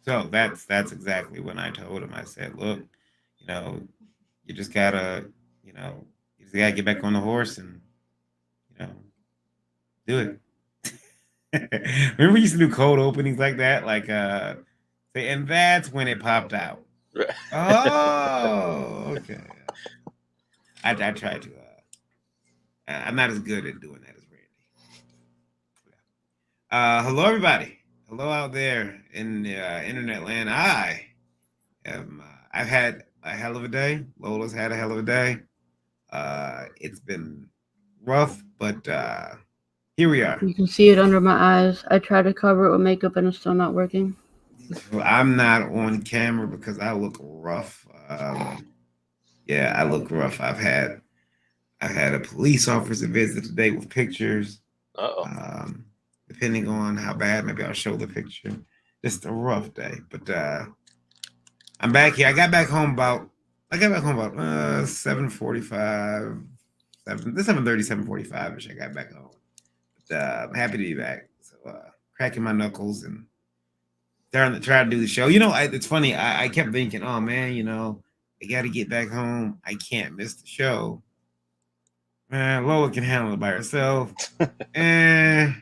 So that's exactly when I told him. I said, look, you know, you just gotta, you know, you just gotta get back on the horse and, you know, do it. Remember we used to do cold openings like that? Like and that's when it popped out. Oh, okay. I tried to I'm not as good at doing that as Randy. Hello everybody. Hello out there in internet land. I've had a hell of a day. Lola's had a hell of a day. It's been rough, but here we are. You can see it under my eyes. I try to cover it with makeup and it's still not working. I'm not on camera because I look rough. Yeah, I look rough. I've had a police officer visit today with pictures. Uh-oh. Depending on how bad, maybe I'll show the picture. Just a rough day, but I'm back here. I got back home about 7:45, 7:30, 7:45 ish. I got back home. But I'm happy to be back. So cracking my knuckles and try to do the show. It's funny. I kept thinking, oh man, I got to get back home. I can't miss the show. Man, Lola can handle it by herself. Eh,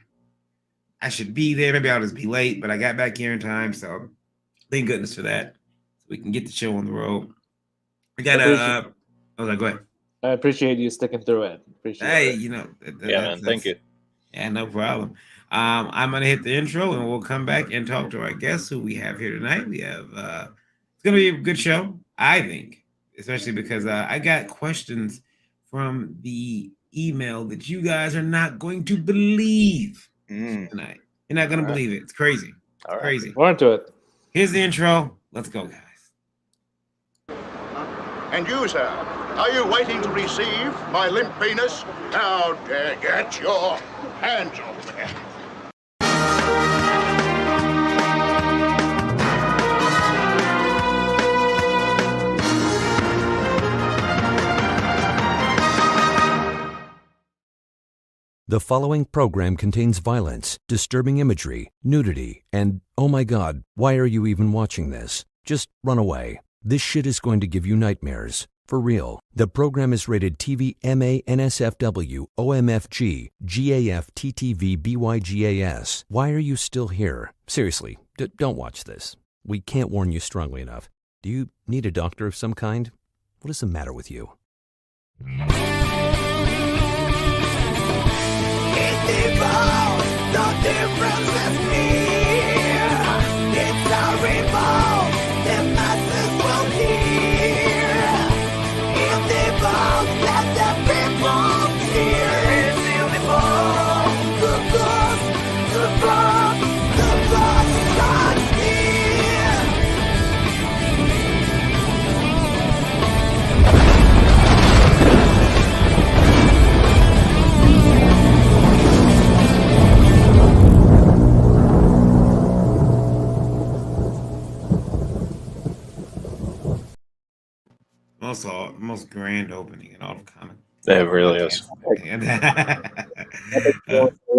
I should be there. Maybe I'll just be late, but I got back here in time, so thank goodness for that. So we can get the show on the road. We got go ahead. I appreciate you sticking through it. Hey, it. Man, thank you. Yeah, no problem. I'm gonna hit the intro, and we'll come back and talk to our guests who we have here tonight. We have it's gonna be a good show, I think, especially because I got questions from the email that you guys are not going to believe tonight. You're not gonna believe it. It's crazy. It's crazy. We're into it. Here's the intro. Let's go, guys. And you, sir, are you waiting to receive my limp penis? Now, get your hands over there. The following program contains violence, disturbing imagery, nudity, and, oh my god, why are you even watching this? Just run away. This shit is going to give you nightmares. For real. The program is rated TV MA NSFW OMFG GAF TTV BYGAS. Why are you still here? Seriously, don't watch this. We can't warn you strongly enough. Do you need a doctor of some kind? What is the matter with you? The difference is near. It's a revolt. The masses will hear. It's evolved. Let the people hear. It's uniform. The blood starts here. Most grand opening in all of comic. It really is. We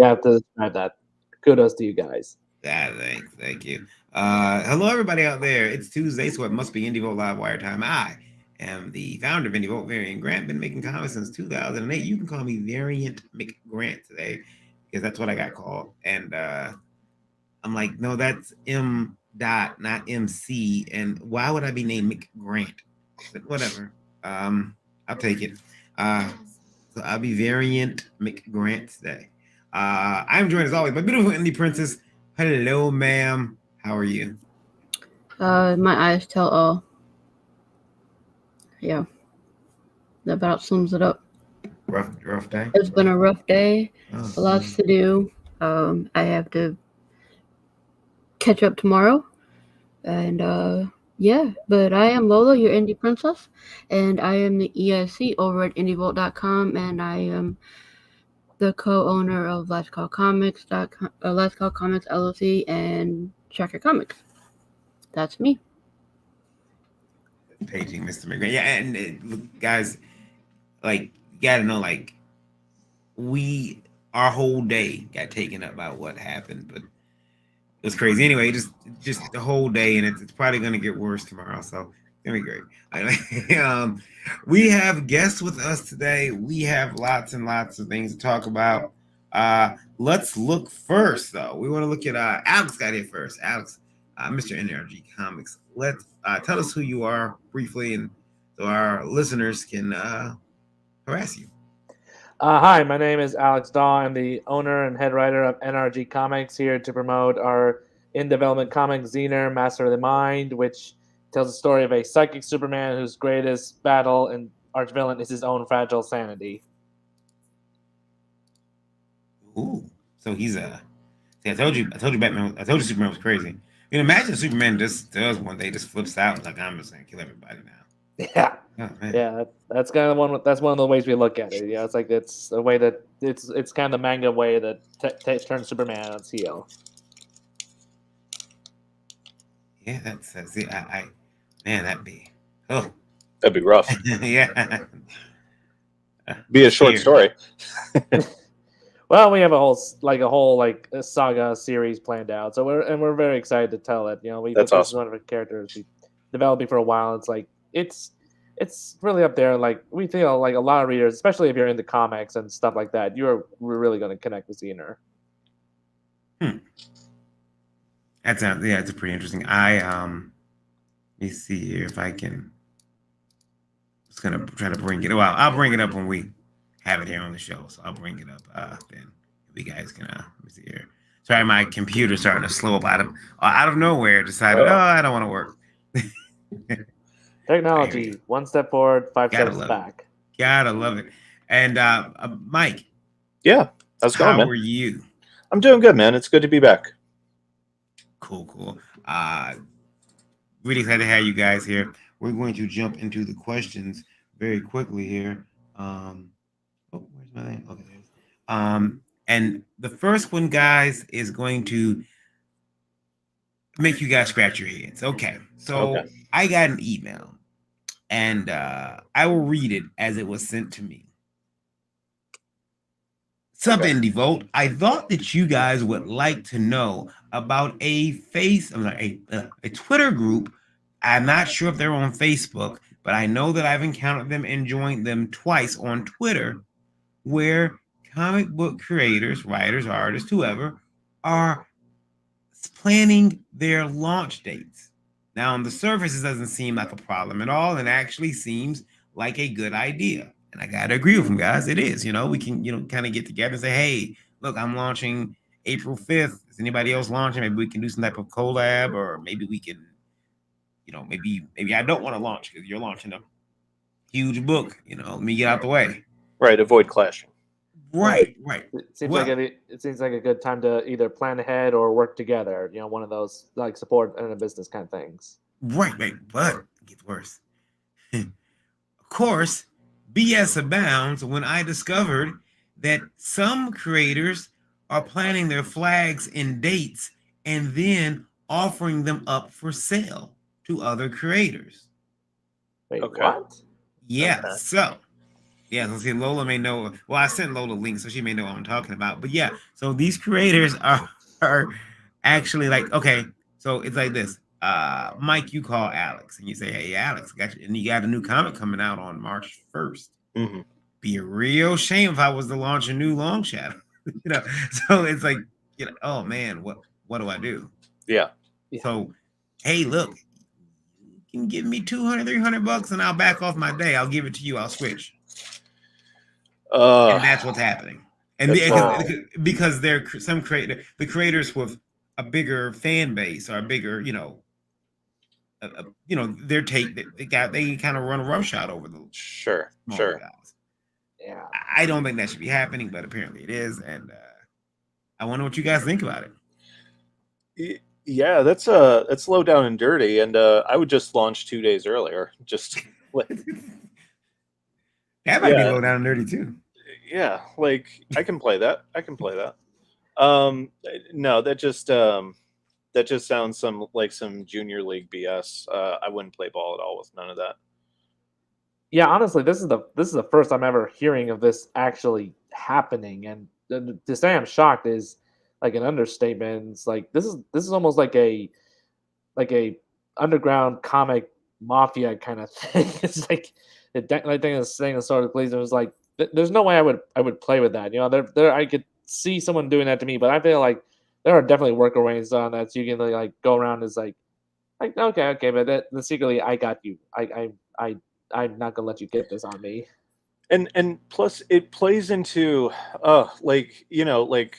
have to describe that. Kudos to you guys. Yeah, thank you. Hello, everybody out there. It's Tuesday, so it must be IndieVolt LiveWire time. I am the founder of IndieVolt, Variant Grant. Been making comics since 2008. You can call me Variant McGrant today because that's what I got called. And I'm like, no, that's M. Dot, not MC. And why would I be named McGrant? But whatever. I'll take it. So I'll be Variant McGrant today. I'm joined as always by beautiful indie princess. Hello, ma'am. How are you? My eyes tell all. Yeah. That about sums it up. Rough day? It's been a rough day. Lots to do. I have to catch up tomorrow. And yeah, but I am Lola, your indie princess, and I am the EIC over at indievolt.com, and I am the co-owner of Let's Call Comics LLC and Tracker Comics. That's me. Paging Mr. McGrant. Yeah, and look, guys, like, you gotta know, like, our whole day got taken up by what happened, but was crazy. Anyway, just the whole day, and it's probably gonna get worse tomorrow. So it's gonna be great. We have guests with us today. We have lots and lots of things to talk about. Let's look first, though. We want to look at Alex got here first. Alex, Mr. NRG Comics. Let's tell us who you are briefly, and so our listeners can harass you. Hi, my name is Alex Daw. I'm the owner and head writer of NRG Comics, here to promote our in-development comic Zener, Master of the Mind, which tells the story of a psychic Superman whose greatest battle and archvillain is his own fragile sanity. Ooh, so he's See, I told you, Batman. I told you, Superman was crazy. You know, imagine Superman just does one day, just flips out like I'm just gonna kill everybody now. Yeah, Oh, man. yeah, that's kind of one. That's one of the ways we look at it. Yeah, it's like it's a way that it's kind of the manga way that turns Superman on its heel. Yeah, that's it. Man, that'd be That'd be rough. yeah. Be a short Here. story. Well, we have a whole a saga series planned out, so we're very excited to tell it. You know, That's this is awesome. one of the characters we developing for a while. It's like it's really up there. Like we feel like a lot of readers, especially if you're into comics and stuff like that, we're really going to connect with Zener. That sounds it's pretty interesting. Let me see here if I can. Just gonna try to bring it. Well, I'll bring it up when we have it here on the show. So I'll bring it up then. If you guys can let me see here. Sorry, my computer's starting to slow up out of nowhere. Decided, I don't want to work. Technology, one step forward, 5 Gotta steps love back. Gotta love it. And Mike, Yeah. How's it going, how man? are you? I'm doing good, man. It's good to be back. Cool. Really excited to have you guys here. We're going to jump into the questions very quickly here. Where's my name? Okay, there's. And the first one, guys, is going to make you guys scratch your heads. Okay, so Okay. I got an email, and I will read it as it was sent to me. Sub Indie Vote, I thought that you guys would like to know about a Twitter group. I'm not sure if they're on Facebook, but I know that I've encountered them and joined them twice on Twitter, where comic book creators, writers, artists, whoever, are planning their launch dates. Now, on the surface, it doesn't seem like a problem at all, and actually seems like a good idea. And I gotta agree with them, guys. It is. We can, kind of get together and say, hey, look, I'm launching April 5th. Is anybody else launching? Maybe we can do some type of collab, or maybe we can, maybe I don't want to launch because you're launching a huge book. Let me get out the way. Right. Avoid clashing. Right. It seems like a good time to either plan ahead or work together. One of those like support and a business kind of things. Right. But it gets worse. Of course, BS abounds when I discovered that some creators are planning their flags and dates and then offering them up for sale to other creators. Wait, Okay. what? Yeah, Okay. so see, Lola may know. Well, I sent Lola links, so she may know what I'm talking about. But yeah, so these creators are actually like, okay, so it's like this. Mike, you call Alex and you say, hey, Alex, and you got a new comic coming out on March 1st. Mm-hmm. Be a real shame if I was to launch a new Long Shadow. So it's like, oh man, what do I do? Yeah. So, hey, look, you can give me $200-$300 and I'll back off my day. I'll give it to you. I'll switch. And that's what's happening. And because they're the creators with a bigger fan base or a bigger, their take they kind of run roughshod over the Sure. smaller guys. Yeah. I don't think that should be happening, but apparently it is, and I wonder what you guys think about it. Yeah, that's low down and dirty, and I would just launch 2 days earlier. Just like, That might be Yeah. low down and dirty too. yeah, like I can play that. No, that just sounds like some junior league BS. I wouldn't play ball at all with none of that. Yeah, honestly, this is the first I'm ever hearing of this actually happening, and to say I'm shocked is like an understatement. It's like this is almost like a underground comic mafia kind of thing. It's like I think this thing that started pleasing. It was like there's no way I would play with that. You know, there I could see someone doing that to me, but I feel like there are definitely workarounds on that, so you can like go around as like okay, but secretly I got you. I'm not gonna let you get this on me. And plus it plays into like like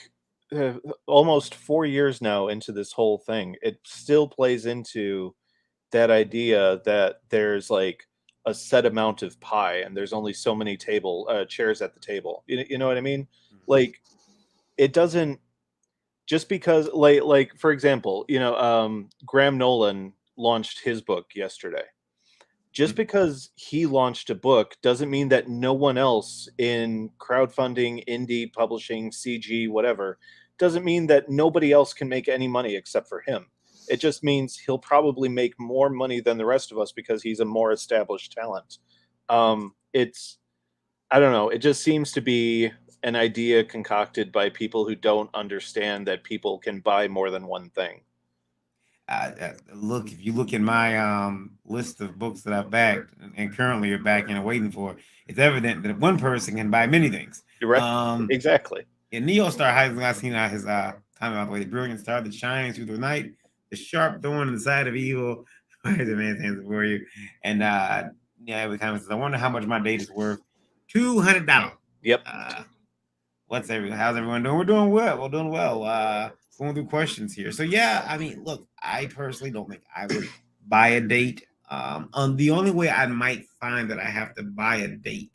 almost 4 years now into this whole thing, it still plays into that idea that there's like a set amount of pie and there's only so many chairs at the table. You know what I mean? Like it doesn't, just because like for example, Graham Nolan launched his book yesterday. Just because he launched a book doesn't mean that no one else in crowdfunding, indie publishing, CG, whatever, doesn't mean that nobody else can make any money except for him. It just means he'll probably make more money than the rest of us because he's a more established talent. It's, I don't know, it just seems to be an idea concocted by people who don't understand that people can buy more than one thing. Look, if you look at my list of books that I've backed and currently are backing and waiting for, it's evident that one person can buy many things. You're right. Exactly. And Neo Star has seen his time out the way. The brilliant star that shines through the night, the sharp thorn in the side of evil. Where's the man's hands for you? And every comment says, I wonder how much my date is worth. $200. Yep. How's everyone doing? We're doing well. We're doing well. Going through questions here. So yeah, I mean, look, I personally don't think I would buy a date. The only way I might find that I have to buy a date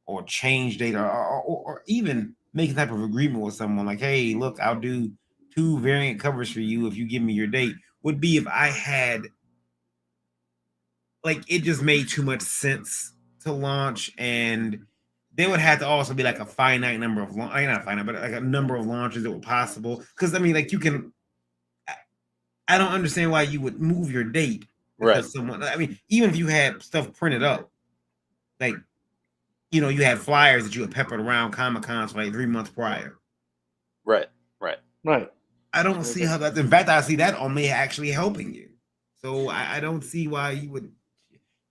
or change date or even make a type of agreement with someone like, hey, look, I'll do 2 variant covers for you if you give me your date, would be if I had, like, it just made too much sense to launch, and there would have to also be like a finite number of not finite, but like a number of launches that were possible. Because I mean, like I don't understand why you would move your date because someone. I mean, even if you had stuff printed up, like you had flyers that you had peppered around Comic Cons for like 3 months prior. Right. I don't see how that. In fact, I see that only actually helping you. So I don't see why you would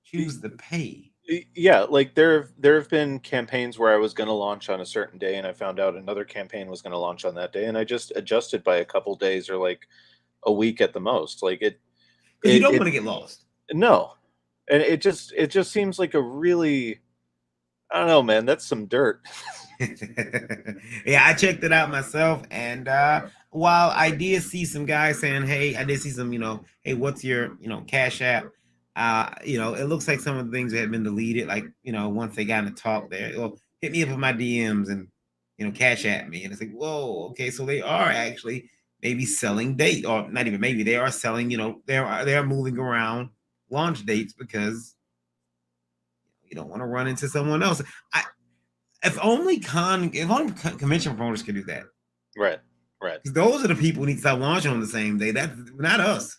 choose to pay. Yeah, like there have been campaigns where I was going to launch on a certain day and I found out another campaign was going to launch on that day, and I just adjusted by a couple days or like a week at the most. Like because you don't want to get lost. No, and it just seems like a really, I don't know, man. That's some dirt. Yeah, I checked it out myself, and while I did see some guys saying, "Hey," I did see some, "Hey, what's your, Cash App?" It looks like some of the things that had been deleted, like, once they got in the talk there, well, hit me up with my DMs and, Cash at me. And it's like, whoa, okay, so they are actually maybe selling date, or not even maybe, they are selling, they are moving around launch dates because you don't want to run into someone else. If only convention promoters could do that. Right. Because those are the people who need to start launching on the same day. That's not us.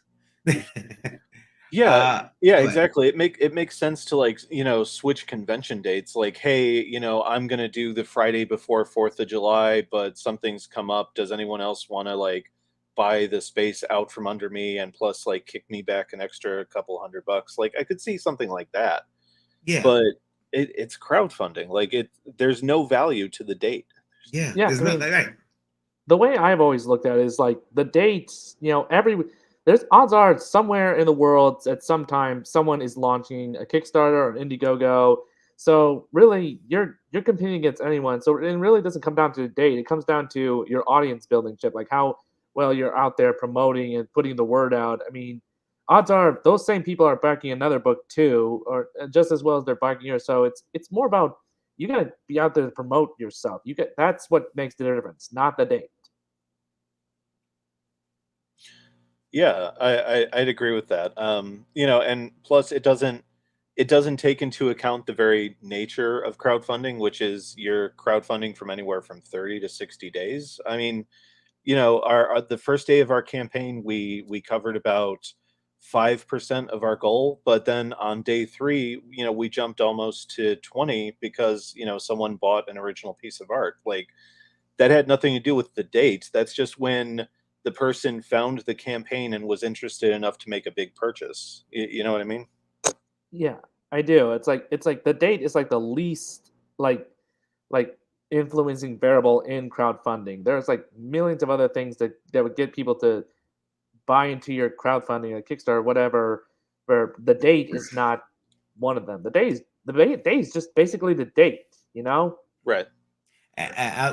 Yeah, exactly. It makes sense to like, switch convention dates. Like, hey, I'm gonna do the Friday before 4th of July, but something's come up. Does anyone else want to like buy the space out from under me and plus like kick me back an extra couple $100? Like I could see something like that. Yeah. But it's crowdfunding. Like there's no value to the date. Yeah. Right. The way I've always looked at it is like the dates, there's odds are somewhere in the world at some time someone is launching a Kickstarter or an Indiegogo. So really you're competing against anyone. So it really doesn't come down to the date. It comes down to your audience building chip, like how well you're out there promoting and putting the word out. I mean, odds are those same people are backing another book too, or just as well as they're backing yours. So it's more about you gotta be out there to promote yourself. That's what makes the difference, not the date. Yeah, I'd agree with that. And plus it doesn't take into account the very nature of crowdfunding, which is you're crowdfunding from anywhere from 30 to 60 days. I mean, the first day of our campaign, we covered about 5% of our goal, but then on day 3, we jumped almost to 20 because, someone bought an original piece of art. Like that had nothing to do with the date. That's just when the person found the campaign and was interested enough to make a big purchase. You know what I mean? Yeah, I do. It's like the date is like the least like influencing variable in crowdfunding. There's like millions of other things that would get people to buy into your crowdfunding, like Kickstarter, whatever. Where the date is not one of them. The date is just basically the date. You know? Right.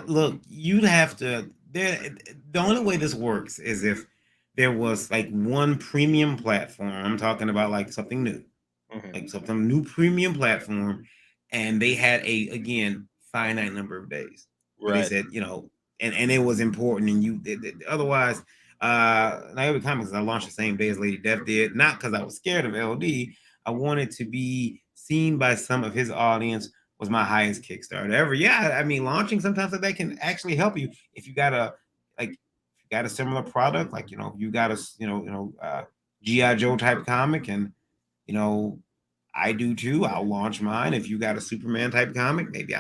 Look, you'd have to. The only way this works is if there was like one premium platform. I'm talking about like something new, like something new premium platform, and they had a again finite number of days. Where they said, and it was important, and otherwise. Naomi Comics, I launched the same day as Lady Death did, not because I was scared of LD. I wanted to be seen by some of his audience. Was my highest Kickstarter ever. Yeah, I mean, launching sometimes like that can actually help you if you got a similar product, like you got a GI Joe type comic, and I do too. I'll launch mine. If you got a Superman type comic, maybe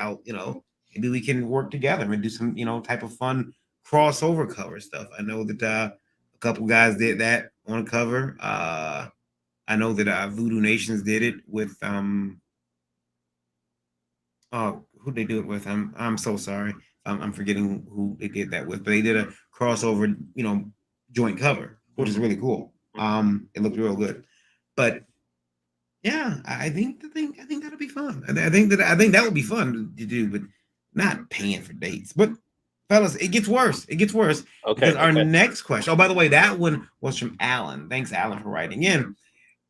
maybe we can work together and do some type of fun crossover cover stuff. I know that a couple guys did that on a cover. I know that Voodoo Nations did it with oh, who they do it with? I'm so sorry. I'm forgetting who they did that with, but they did a crossover, joint cover, which is really cool. It looked real good. But yeah, I think that'll be fun. I think that would be fun to do, but not paying for dates. But fellas, it gets worse. It gets worse. Okay. Because our next question. Oh, by the way, that one was from Alan. Thanks, Alan, for writing in.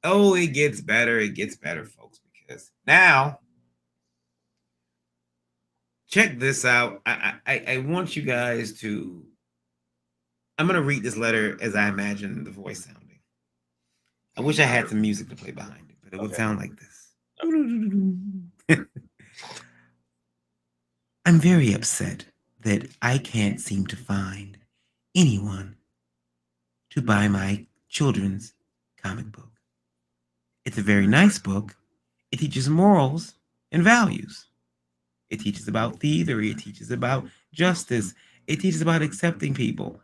Oh, it gets better. It gets better, folks, because now check this out. I want you guys to. I'm gonna read this letter as I imagine the voice sounding. I wish I had some music to play behind it, but it would sound like this. I'm very upset that I can't seem to find anyone to buy my children's comic book. It's a very nice book. It teaches morals and values. It teaches about thievery. It teaches about justice. It teaches about accepting people.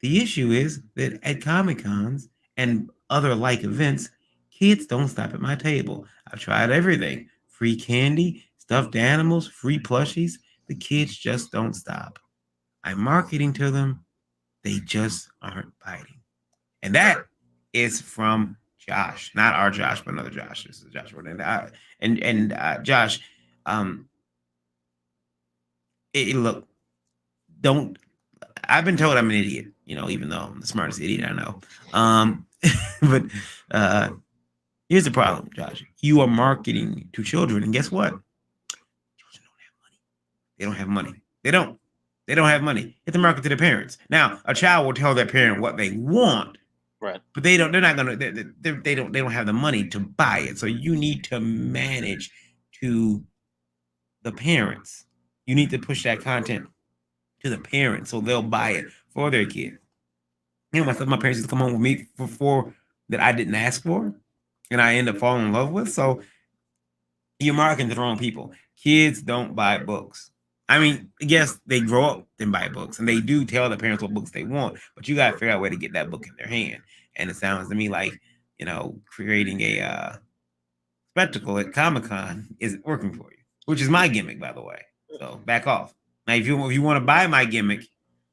The issue is that at Comic Cons and other like events, kids don't stop at my table. I've tried everything. Free candy, stuffed animals, free plushies. The kids just don't stop. I'm marketing to them. They just aren't biting. And that is from Josh. Not our Josh, but another Josh. This is Josh. And Josh, look, don't. I've been told I'm an idiot, even though I'm the smartest idiot I know. But here's the problem, Josh. You are marketing to children, and guess what? Children don't have money. They don't have money. They don't. They don't have money. You have to market to their parents. Now, a child will tell their parent what they want, right? But they don't. They're not gonna. They don't have the money to buy it. So you need to manage to the parents. You need to push that content to the parents so they'll buy it for their kid. My parents used to come home with me for that I didn't ask for, and I end up falling in love with. So you're marketing to the wrong people. Kids don't buy books. I mean, yes, they grow up and buy books, and they do tell the parents what books they want, but you got to figure out a way to get that book in their hand. And it sounds to me like, creating a spectacle at Comic-Con isn't working for you, which is my gimmick, by the way. So back off. Now, if you want to buy my gimmick,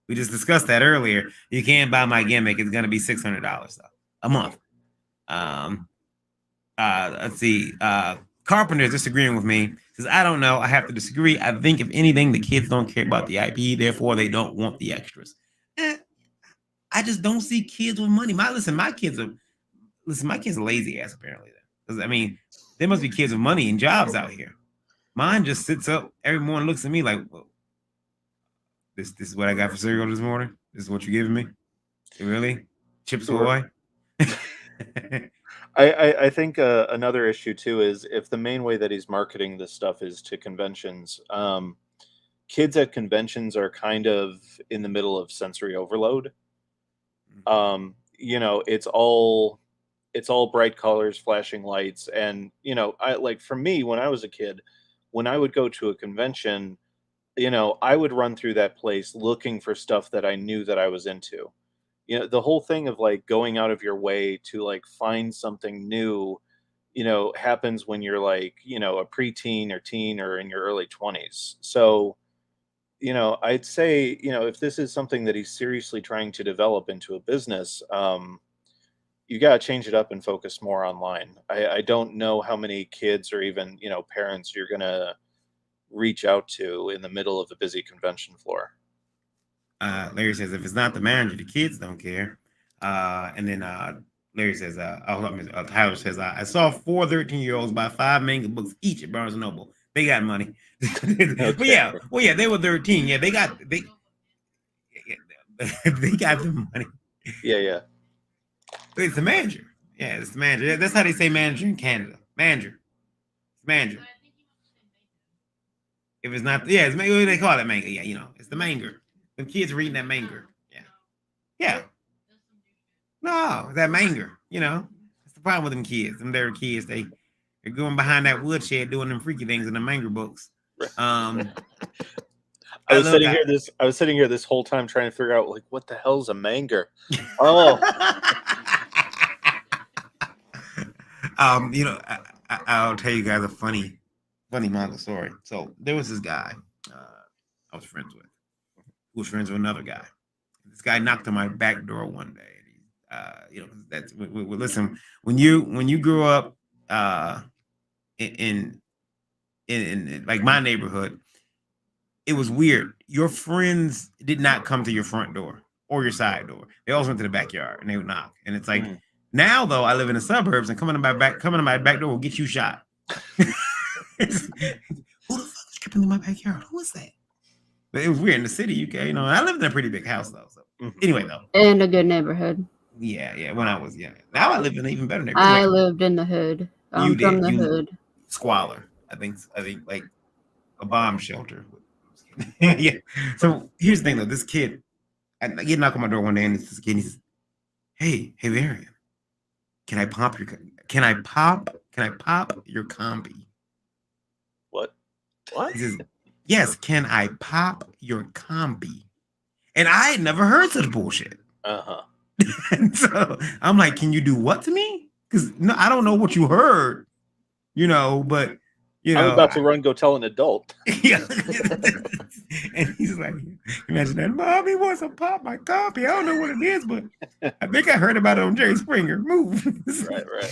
we just discussed that earlier. You can't buy my gimmick. It's going to be $600 a month. Let's see. Carpenter is disagreeing with me. Says, I don't know. I have to disagree. I think if anything, the kids don't care about the IP. Therefore, they don't want the extras. I just don't see kids with money. My kids are lazy ass apparently. Because I mean, there must be kids with money and jobs out here. Mine just sits up every morning, looks at me like, well, this is what I got for cereal this morning. This is what you're giving me. Really? Chips Ahoy? I think another issue too is if the main way that he's marketing this stuff is to conventions, kids at conventions are kind of in the middle of sensory overload. It's all bright colors, flashing lights, and for me, when I was a kid, when I would go to a convention, I would run through that place looking for stuff that I knew that I was into. The whole thing of like going out of your way to like find something new, happens when you're like, a preteen or teen or in your early 20s. So, I'd say, if this is something that he's seriously trying to develop into a business, you got to change it up and focus more online. I don't know how many kids or even, parents you're going to reach out to in the middle of a busy convention floor. Larry says, if it's not the manager, the kids don't care. And then Larry says, Tyler says, I saw 4 13-year-olds buy 5 manga books each at Barnes & Noble. They got money. But yeah, they were 13. Yeah, they got they got the money. Yeah. But it's the manager. Yeah, it's the manager. That's how they say manager in Canada. Manager. If it's not, it's they call it manga. Yeah, it's the manga. The kids reading that manga. Yeah. No, that manga. That's the problem with them kids. They're kids. They're going behind that woodshed doing them freaky things in the manga books. I was sitting here this whole time trying to figure out like what the hell's a manga. Oh. I'll tell you guys a funny manga story. So there was this guy I was friends with, who was friends with another guy. This guy knocked on my back door one day. That's listen. When you grew up in like my neighborhood, it was weird. Your friends did not come to your front door or your side door. They always went to the backyard and they would knock. And it's like now though, I live in the suburbs and coming to my back door will get you shot. Who the fuck is tripping in my backyard? Who is that? But it was weird in the city, UK. I lived in a pretty big house though. So anyway though. And a good neighborhood. Yeah. When I was young. Now I live in an even better neighborhood. I lived in the hood. I'm from the hood. Squalor. I think like a bomb shelter. Yeah. So here's the thing though. This kid, I get knocked on my door one day and this kid, he says, Hey, Varian, can I pop your compy? What? He says, yes, can I pop your compy? And I had never heard such bullshit. And so I'm like, can you do what to me? Because no, I don't know what you heard, but I'm about to go tell an adult. Yeah. And he's like, imagine that, Mommy wants to pop my copy. I don't know what it is, but I think I heard about it on Jerry Springer. Move. Right.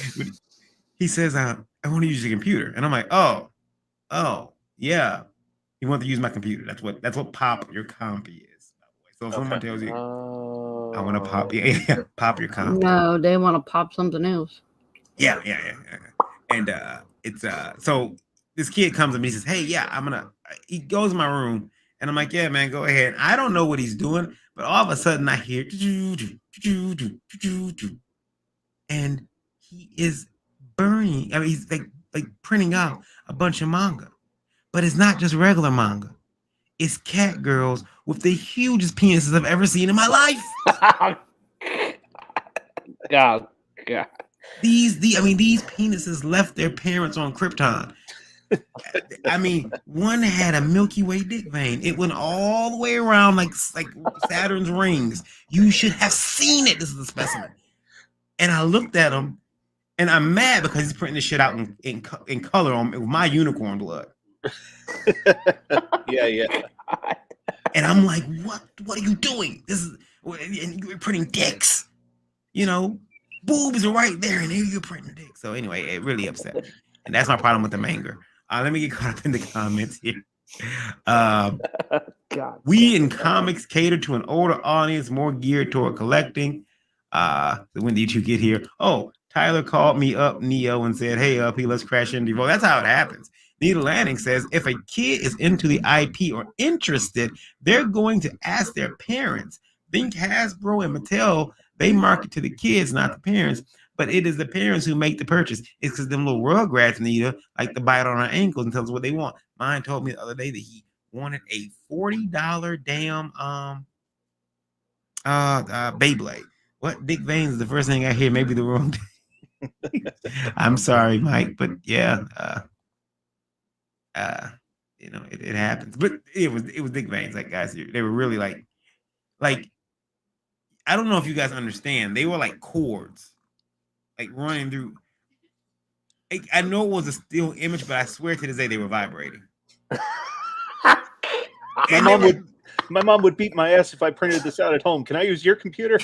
He says, I want to use your computer. And I'm like, oh, yeah. You want to use my computer. That's what pop your compy is, by the way. So if someone tells you, I want to pop, pop your compy. No, they want to pop something else. Yeah. And it's so this kid comes to me, he says, hey, he goes in my room and I'm like, yeah, man, go ahead. I don't know what he's doing, but all of a sudden I hear and he is burning. I mean, he's like printing out a bunch of manga, but it's not just regular manga. It's cat girls with the hugest penises I've ever seen in my life. God. These penises left their parents on Krypton. I mean, one had a Milky Way dick vein. It went all the way around like Saturn's rings. You should have seen it. This is a specimen. And I looked at him, and I'm mad because he's printing this shit out in color with my unicorn blood. Yeah. And I'm like, what are you doing? And you're printing dicks. Boobs are right there, and here you're printing dicks. So anyway, it really upset me. And that's my problem with the manga. Let me get caught up in the comments here. God. We in comics cater to an older audience, more geared toward collecting. When did you get here? Oh, Tyler called me up, Neo, and said, hey, up, let's crash into Evo. That's how it happens. Nita Lanning says, if a kid is into the IP or interested, they're going to ask their parents. Think Hasbro and Mattel, they market to the kids, not the parents. But it is the parents who make the purchase. It's because them little rugrats, Nita, like to bite on our ankles and tell us what they want. Mine told me the other day that he wanted a $40 damn Beyblade. What Dick Veins is the first thing I hear, maybe the wrong day. I'm sorry, Mike, but yeah. you know, it happens. But it was Dick Veins, like guys. They were really like I don't know if you guys understand. They were like cords, like running through. I know it was a still image, but I swear to this day they were vibrating. My mom would beat my ass if I printed this out at home. Can I use your computer?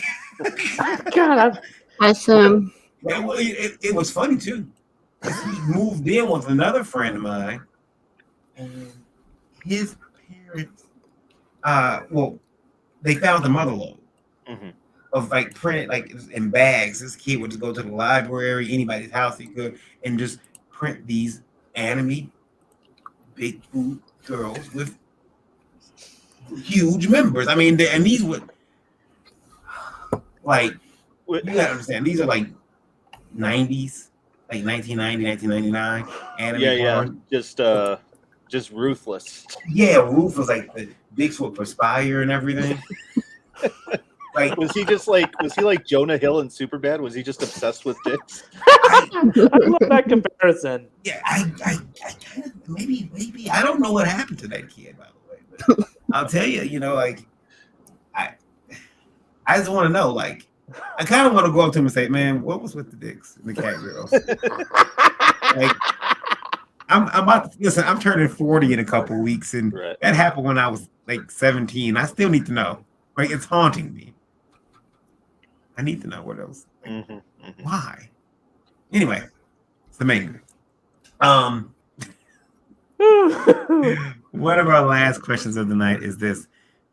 God, It was funny too. He moved in with another friend of mine, and his parents, well, they found the mother load of like printed like in bags. This kid would just go to the library, anybody's house he could, and just print these anime big food girls with huge members. I mean, and these would like you gotta understand. These are like 90s, like 1990, 1999 anime. Yeah, just ruthless. Yeah, ruthless, like the dicks would perspire and everything. Like, was he like Jonah Hill in Superbad? Was he just obsessed with dicks? I love that comparison. Yeah, I kind of maybe I don't know what happened to that kid, by the way, but I'll tell you, you know, like I just want to know, like, I kind of want to go up to him and say, man, what was with the dicks and the cat girls? Like, I'm about to listen. I'm turning 40 in a couple weeks, and that happened when I was like 17. I still need to know. Like, it's haunting me. I need to know what else. Like, why? Anyway, it's the main. One of our last questions of the night is this,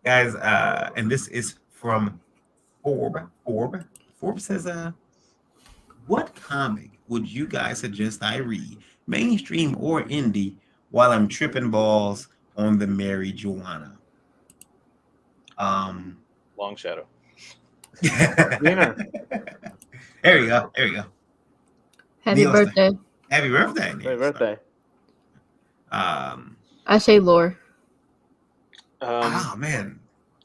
guys, and this is from Forbes. Forbes says, what comic would you guys suggest I read, mainstream or indie, while I'm tripping balls on the Mary Joanna? Long Shadow. Zener. There you go. Happy birthday. Happy birthday. Happy birthday. I say lore. Oh man.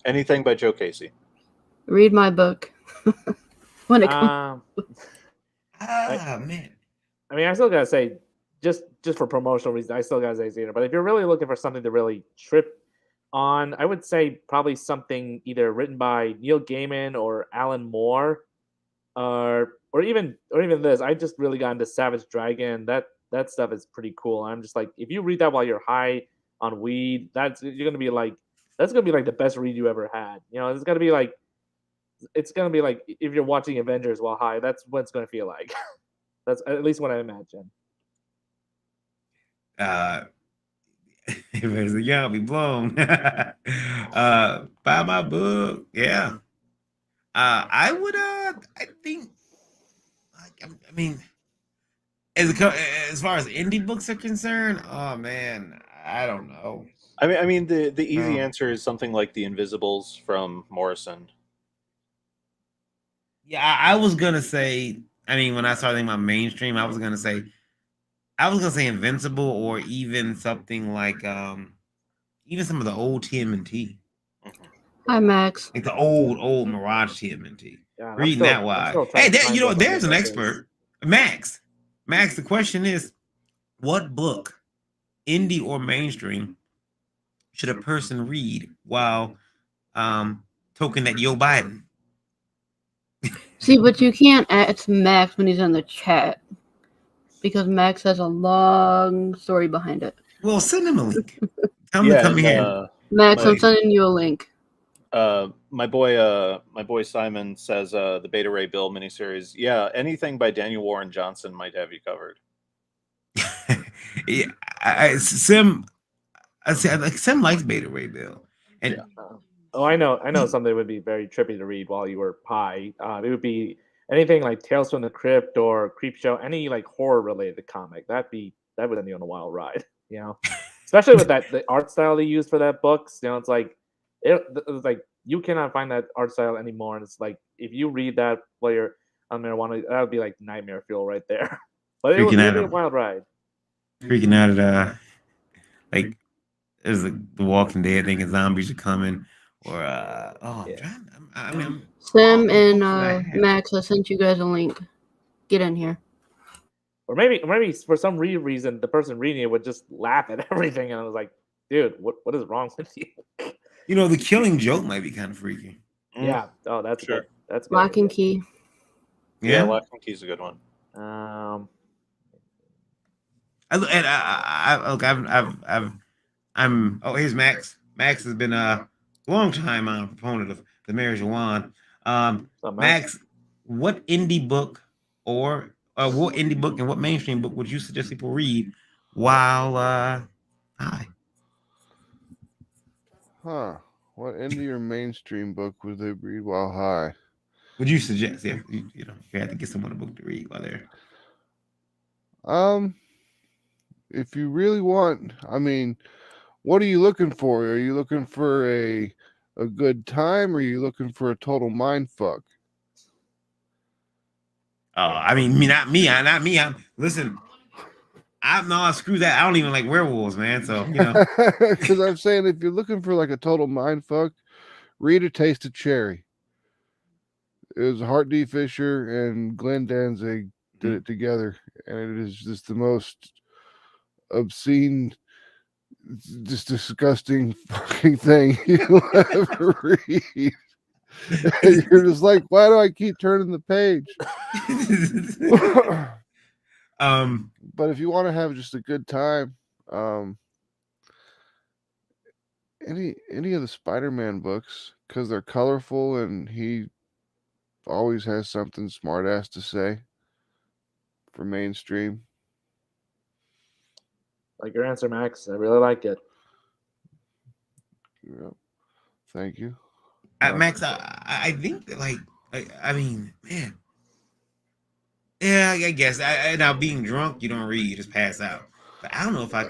Anything by Joe Casey. Read my book. When it comes. Man. I mean, I still gotta say, just for promotional reasons, I still gotta say Zener. But if you're really looking for something to really trip on, I would say probably something either written by Neil Gaiman or Alan Moore, or even this. I just really got into Savage Dragon. That stuff is pretty cool. I'm just like, if you read that while you're high on weed, that's gonna be like the best read you ever had. You know, it's gonna be like if you're watching Avengers while high. That's what it's gonna feel like. That's at least what I imagine. Everybody's like, yeah, I'll be blown. Buy my book. Yeah. I would I think I mean as far as indie books are concerned, oh man, I don't know. I mean the easy answer is something like The Invisibles from Morrison. Yeah, I was gonna say, I mean, when I started thinking about mainstream, I was gonna say Invincible, or even something like even some of the old TMNT. Hi, Max. Like the old Mirage TMNT. Yeah, Reading that wide. Hey, you know, there's an expert. Max, the question is, what book, indie or mainstream, should a person read while token that Joe Biden? See, but you can't ask Max when he's in the chat, because Max has a long story behind it. Well, send him a link. Tell him to come here. Max, I'm sending you a link. My boy Simon says the Beta Ray Bill miniseries. Yeah, anything by Daniel Warren Johnson might have you covered. Yeah, Sim likes Beta Ray Bill, and oh, I know something that would be very trippy to read while you were high. It would be anything like Tales from the Crypt or Creepshow, any like horror related comic. That would end you on a wild ride, you know. Especially with the art style they used for that books. You know, it's like you cannot find that art style anymore. And it's like if you read that while you're on marijuana, that would be like nightmare fuel right there. But it would be a wild ride. Freaking out at like there's like The Walking Dead thinking zombies are coming, or Sam and Max, I sent you guys a link. Get in here. Or maybe for some reason the person reading it would just laugh at everything, and I was like, dude, what is wrong with you? You know, the Killing Joke might be kind of freaky. Yeah. Oh, that's Sure. good. That's good. Lock and Key. Yeah, Lock and Key's a good one. Here's Max. Max has been a long time proponent of the Marriage of Juan. Max, what indie book and what mainstream book would you suggest people read while high? Huh. What indie or mainstream book would they read while high? Would you suggest if you had to get someone a book to read while they're If you really want, I mean, what are you looking for? Are you looking for a good time, or are you looking for a total mind fuck? I mean, not me. Listen. Screw that. I don't even like werewolves, man. So Because I'm saying, if you're looking for like a total mind fuck, read A Taste of Cherry. It was Hart D. Fisher and Glenn Danzig did it together, and it is just the most obscene, just disgusting fucking thing you'll ever read. And you're just like, why do I keep turning the page? But if you want to have just a good time, any of the Spider-Man books, because they're colorful and he always has something smart ass to say for mainstream. Like your answer, Max. I really like it. Yeah. Thank you. Max, I think that I mean, man. Yeah, I guess. Now being drunk, you don't read, you just pass out. But I don't know if I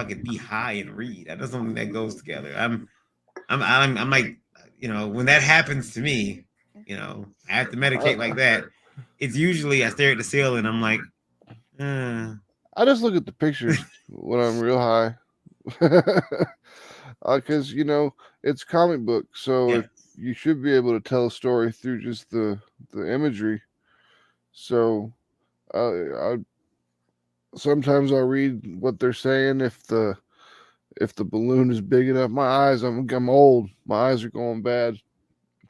could be high and read. That's something that goes together. I'm like, when that happens to me, I have to medicate like that. It's usually I stare at the ceiling. I'm like, I just look at the pictures when I'm real high. Because it's comic book, so you should be able to tell a story through just the imagery. So sometimes I'll read what they're saying. If the balloon is big enough, my eyes, I'm old, my eyes are going bad.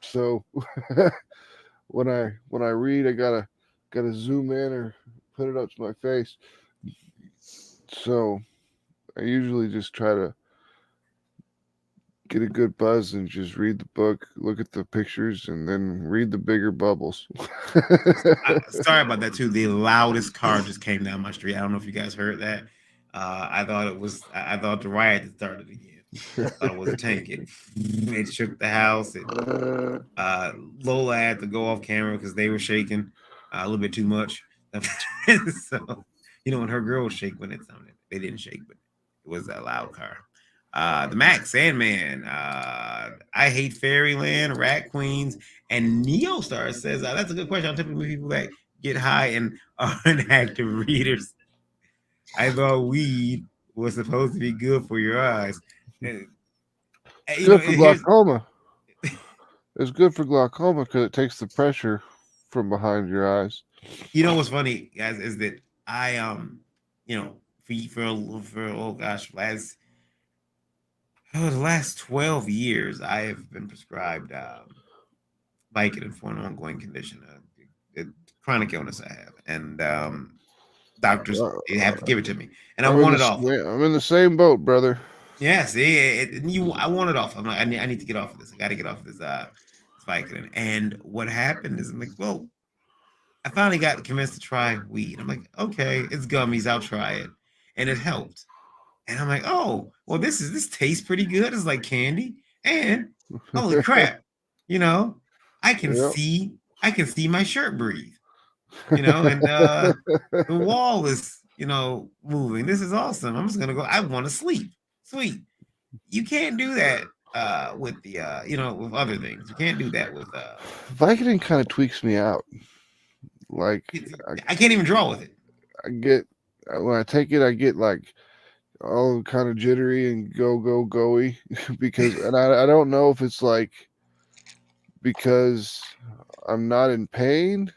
So when I read, I gotta zoom in or put it up to my face. So I usually just try to get a good buzz and just read the book, look at the pictures, and then read the bigger bubbles. Sorry about that too. The loudest car just came down my street. I don't know if you guys heard that. I thought the riot had started again. I thought it was a tank. It shook the house. Lola had to go off camera because they were shaking a little bit too much. So when her girls shake when it's on it, they didn't shake, but it was a loud car. The Max, Sandman, I Hate Fairyland, Rat Queens, and Neostar says that's a good question. I'm typically people that get high and aren't active readers. I thought weed was supposed to be good for your eyes. It's good for glaucoma. It's good for glaucoma because it takes the pressure from behind your eyes. You know what's funny, guys, is that I the last 12 years, I have been prescribed Vicodin for an ongoing condition, a chronic illness I have, and doctors they have to give it to me, and I want it off. I'm in the same boat, brother. Yeah, see, I want it off. I'm like, I need to get off of this. I got to get off of this Vicodin. And what happened is, I'm like, well, I finally got convinced to try weed. I'm like, okay, it's gummies. I'll try it, and it helped. And I'm like, oh, well, this tastes pretty good. It's like candy. And holy crap, I can see my shirt breathe. And the wall is, moving. This is awesome. I'm just gonna go. I want to sleep. Sweet. You can't do that with the with other things. You can't do that with Vicodin kind of tweaks me out. Like I can't even draw with it. When I take it, I get like all kind of jittery and go-y because, and I don't know if it's like because I'm not in pain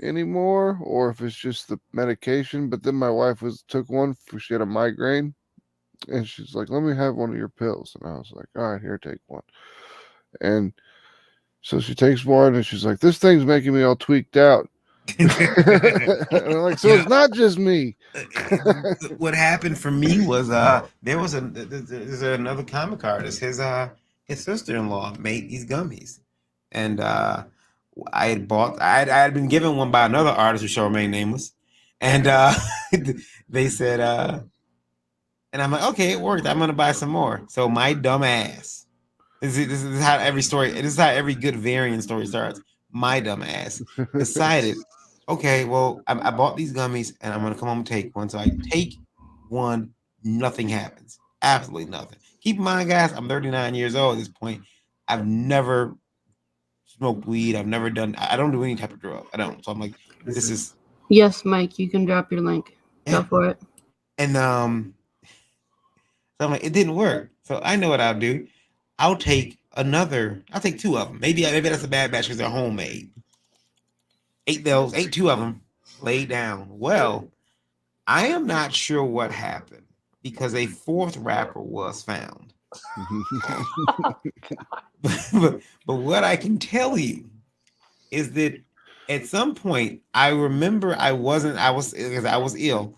anymore or if it's just the medication. But then my wife took one for she had a migraine, And she's like, let me have one of your pills. And I was like, all right, here, take one. And so she takes one and she's like, this thing's making me all tweaked out. And I'm like, so it's not just me. What happened for me was there's another comic artist. His sister-in-law made these gummies, and I had been given one by another artist who shall remain nameless, and they said and I'm like, okay, it worked. I'm gonna buy some more. So my dumb ass. This is how every story. This is how every good variant story starts. My dumb ass decided, okay, well, I bought these gummies and I'm gonna come home and take one. So I take one, nothing happens. Absolutely nothing. Keep in mind, guys, I'm 39 years old at this point. I've never smoked weed. I don't do any type of drug. I don't. So I'm like, this is. Yes, Mike, you can drop your link. Go for it. And so I'm like, it didn't work. So I know what I'll do. I'll take two of them. Maybe that's a bad batch because they're homemade. Ate two of them, laid down. Well, I am not sure what happened because a fourth wrapper was found. but what I can tell you is that at some point I remember I was ill.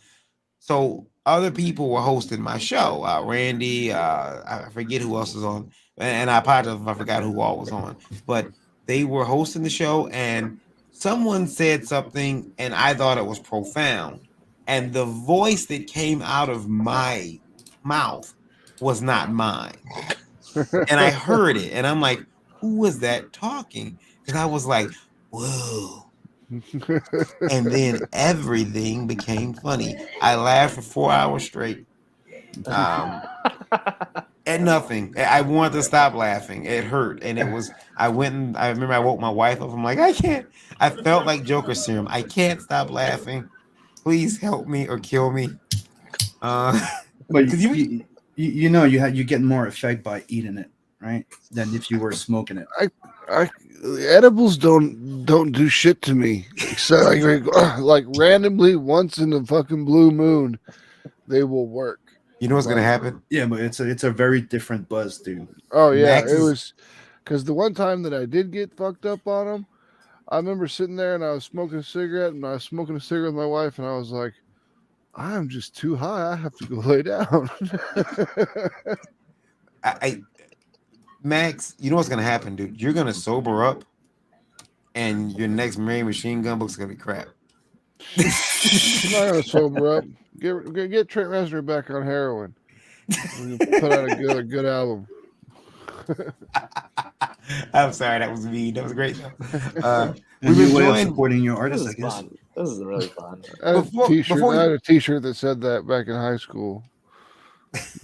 So other people were hosting my show. Randy, I forget who else was on, and I apologize if I forgot who all was on. But they were hosting the show, and someone said something, and I thought it was profound. And the voice that came out of my mouth was not mine. And I heard it, and I'm like, who was that talking? And I was like, whoa. And then everything became funny. I laughed for 4 hours straight. And nothing. I wanted to stop laughing. It hurt. And it was, I remember I woke my wife up. I'm like, I can't. I felt like Joker serum. I can't stop laughing. Please help me or kill me. But you get more effect by eating it, right? Than if you were smoking it. Edibles don't do shit to me. Except like randomly once in the fucking blue moon, they will work. You know what's gonna happen? Yeah, but it's a very different buzz, dude. Oh yeah, it was because the one time that I did get fucked up on them, I remember sitting there and I was smoking a cigarette with my wife, and I was like, I'm just too high. I have to go lay down. Max, you know what's gonna happen, dude? You're gonna sober up, and your next Mary Machine Gun book's gonna be crap. I'm not gonna sober up. Get Trent Reznor back on heroin. We can put out a good album. I'm sorry, that was mean. That was great. We've been way of supporting your artist, I guess. This is really fun. I had a t-shirt that said that back in high school.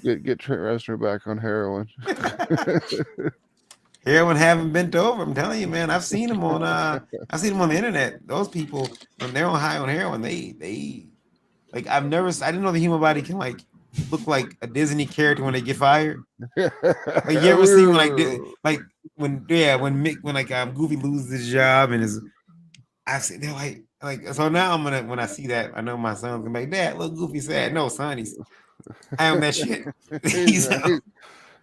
Get Trent Reznor back on heroin. Heroin haven't bent over. I'm telling you, man. I've seen them on the internet. Those people, when they're on high on heroin, they like I didn't know the human body can like look like a Disney character when they get fired. Like you ever seen when Goofy loses his job and I've seen they're like so now when I see that I know my son's gonna be like, Dad, look, Goofy sad. No, son, I am that shit.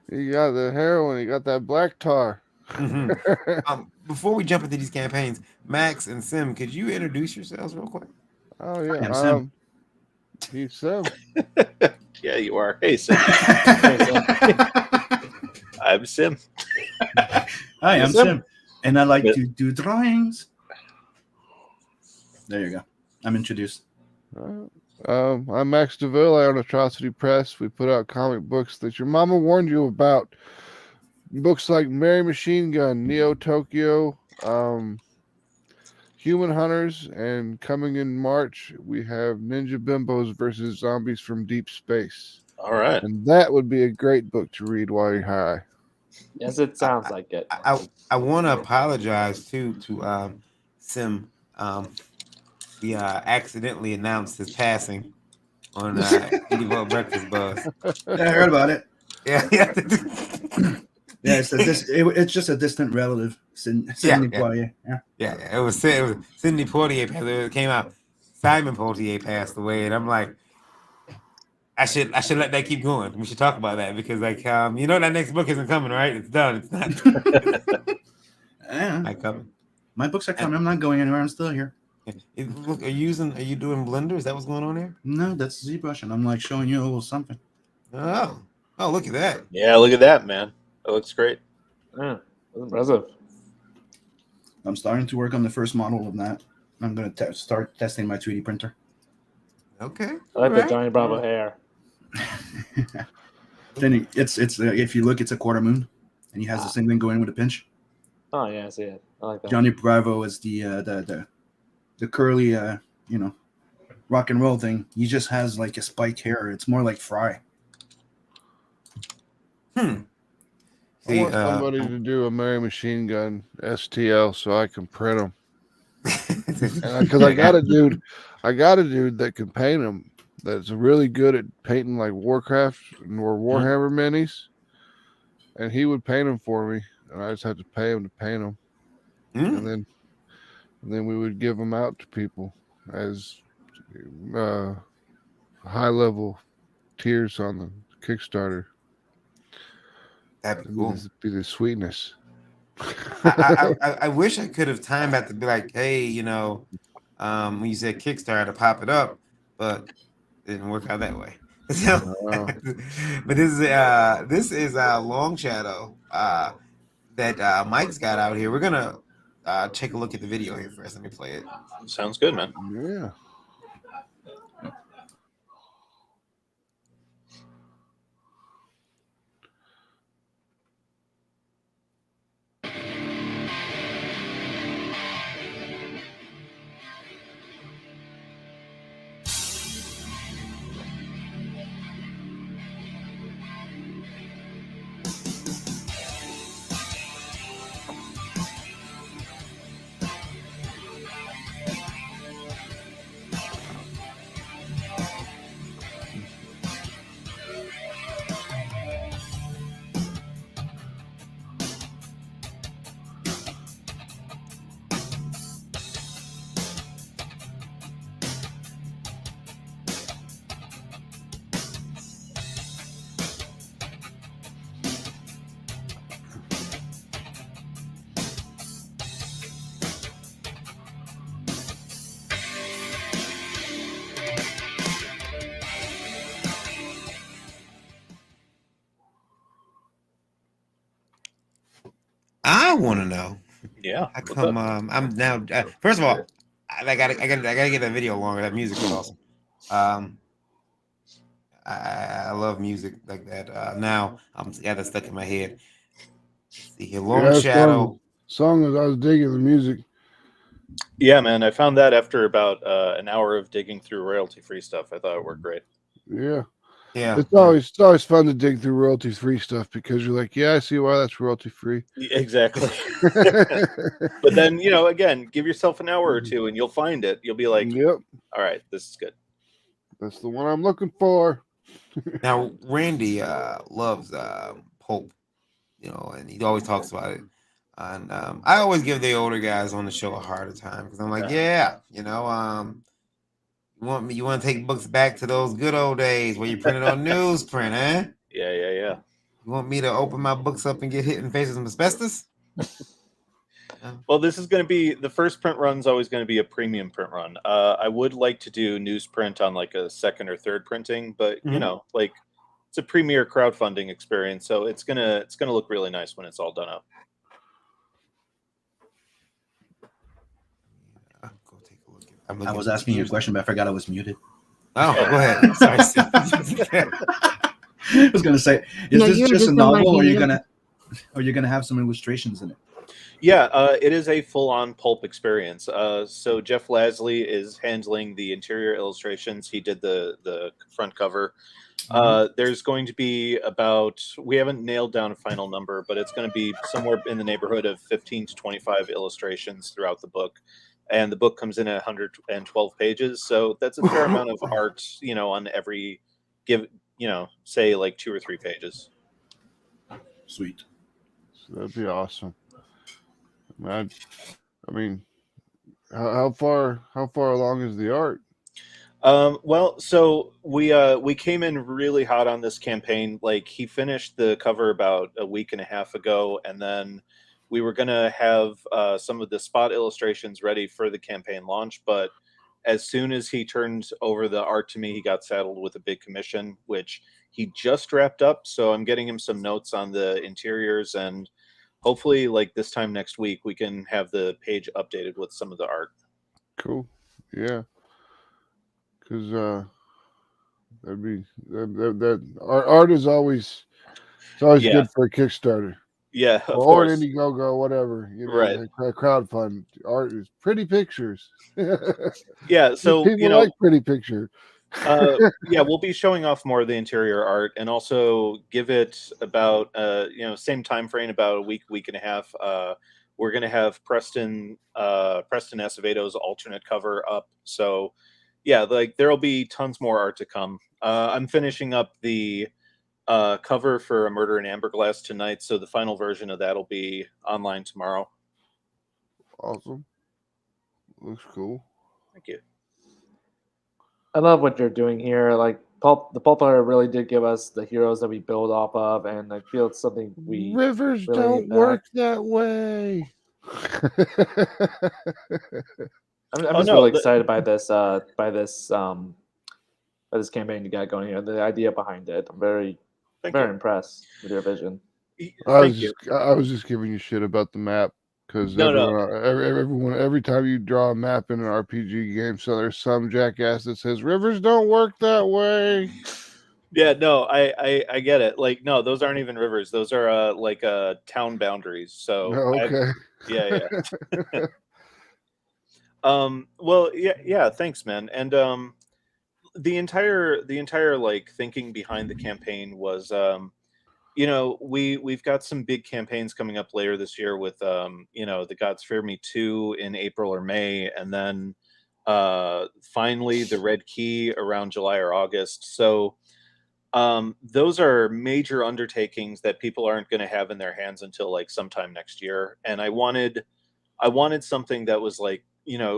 He got the heroin. He got that black tar. Mm-hmm. Before we jump into these campaigns, Max and Sim, could you introduce yourselves real quick? Oh yeah, he's Sim. Yeah, you are. Hey, Sim. I'm Sim. Hi, I'm Sim, and I like to do drawings. There you go. I'm introduced. I'm Max DeVille. I own Atrocity Press. We put out comic books that your mama warned you about. Books like Mary Machine Gun, Neo Tokyo, Human Hunters, and coming in March, we have Ninja Bimbos versus Zombies from Deep Space. All right. And that would be a great book to read while you're high. Yes, it sounds like it. I want to apologize too to Sim. We accidentally announced his passing on Indie Breakfast Buzz. Yeah, I heard about it. Yeah. Yeah, it's just a distant relative, Sidney Poitier. Yeah. It was Sidney Poitier. It came out. Simon Poitier passed away, and I'm like, I should let that keep going. We should talk about that because like that next book isn't coming, right? It's done. It's not. Yeah. Not coming. My books are coming. I'm not going anywhere. I'm still here. Look, are you doing Blender? Is that what's going on there? No, that's ZBrush, and I'm like showing you a little something. Oh, look at that. Yeah, look at that, man. That looks great. Yeah, that's impressive. I'm starting to work on the first model of that. I'm going to start testing my 3D printer. Okay. I like the Johnny Bravo hair. Then it's if you look, it's a quarter moon, and he has the same thing going with a pinch. Oh yeah, I see it. I like that. Johnny Bravo is the curly rock and roll thing. He just has like a spiked hair. It's more like Fry. I want somebody to do a Mary Machine Gun STL so I can print them. Because I got a dude that can paint them. That's really good at painting like Warcraft or Warhammer minis, and he would paint them for me, and I just had to pay him to paint them, and then we would give them out to people as high level tiers on the Kickstarter. That'd be cool. Be the sweetness. I wish I could have timed that to be like, hey, when you said Kickstarter, pop it up, but it didn't work out that way. So, but this is a Long Shadow that Mike's got out here. We're gonna take a look at the video here first. Let me play it. Sounds good, man. Yeah. I want to know. Yeah. How come? I'm now. First of all, I gotta get that video longer. That music is awesome. I love music like that. Now I'm that's stuck in my head. Let's see here, Long Shadow. Song as I was digging the music. Yeah, man. I found that after about an hour of digging through royalty-free stuff. I thought it worked great. Yeah. Yeah. It's always fun to dig through royalty-free stuff because you're like, yeah, I see why that's royalty-free. Exactly. But then, again, give yourself an hour or two and you'll find it. You'll be like, yep. All right, this is good. That's the one I'm looking for. Now, Randy loves pulp, and he always talks about it. And I always give the older guys on the show a harder time because I'm like, you want to take books back to those good old days where you printed on newsprint, eh? Yeah. You want me to open my books up and get hit in the face with some asbestos? Well, this is going to be the first print run's always going to be a premium print run. I would like to do newsprint on like a second or third printing, but it's a premier crowdfunding experience, so it's gonna look really nice when it's all done up. Go take a look. I was asking you a question, but I forgot I was muted. Oh, go ahead. Sorry. I was gonna say, is this just a novel, or are you gonna have some illustrations in it? Yeah, it is a full-on pulp experience. So Jeff Lasley is handling the interior illustrations. He did the front cover. There's going to be we haven't nailed down a final number, but it's going to be somewhere in the neighborhood of 15 to 25 illustrations throughout the book. And the book comes in at 112 pages. So that's a fair amount of art, on every say like 2 or 3 pages. Sweet. So that'd be awesome. I mean, how far along is the art? Well, so we came in really hot on this campaign. Like, he finished the cover about a week and a half ago, and then we were gonna have some of the spot illustrations ready for the campaign launch. But as soon as he turned over the art to me, he got saddled with a big commission, which he just wrapped up. So I'm getting him some notes on the interiors, and hopefully, like this time next week, we can have the page updated with some of the art. Cool. Yeah. Because that art is always Yeah. good for a Kickstarter. Yeah, of Or course. an Indiegogo, whatever. You know, Right. crowdfund. Art is pretty pictures. Yeah, so people like pretty picture. Yeah, we'll be showing off more of the interior art, and also give it about same time frame, about a week and a half. We're gonna have Preston Aceveto's alternate cover up. So yeah, like there'll be tons more art to come. I'm finishing up the cover for A Murder in Amberglass tonight, so the final version of that'll be online tomorrow. Awesome. Looks cool. Thank you. I love what you're doing here. Like the Pulp Hunter really did give us the heroes that we build off of, and I feel it's something we Rivers really don't back. work that way. I'm just really excited by this campaign you got going here. The idea behind it. I'm very impressed with your vision. I was just giving you shit about the map, because every time you draw a map in an RPG game, so there's some jackass that says rivers don't work that way. Yeah, no, I get it. Like, no, those aren't even rivers. Those are town boundaries. So okay. Yeah. Well, yeah, thanks, man. And the entire like thinking behind the campaign was we've got some big campaigns coming up later this year with the Gods Fear Me 2 in April or May, and then finally the Red Key around July or August. So those are major undertakings that people aren't going to have in their hands until like sometime next year. And I wanted something that was like,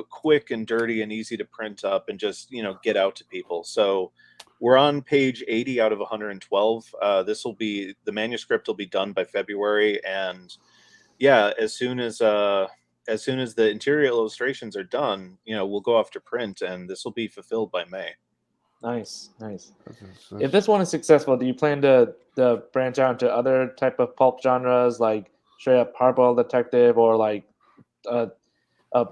quick and dirty and easy to print up and just, get out to people. So we're on page 80 out of 112. The manuscript will be done by February. And yeah, as soon as the interior illustrations are done, we'll go off to print, and this will be fulfilled by May. Nice. If this one is successful, do you plan to branch out into other type of pulp genres, like straight up hardboiled detective, or like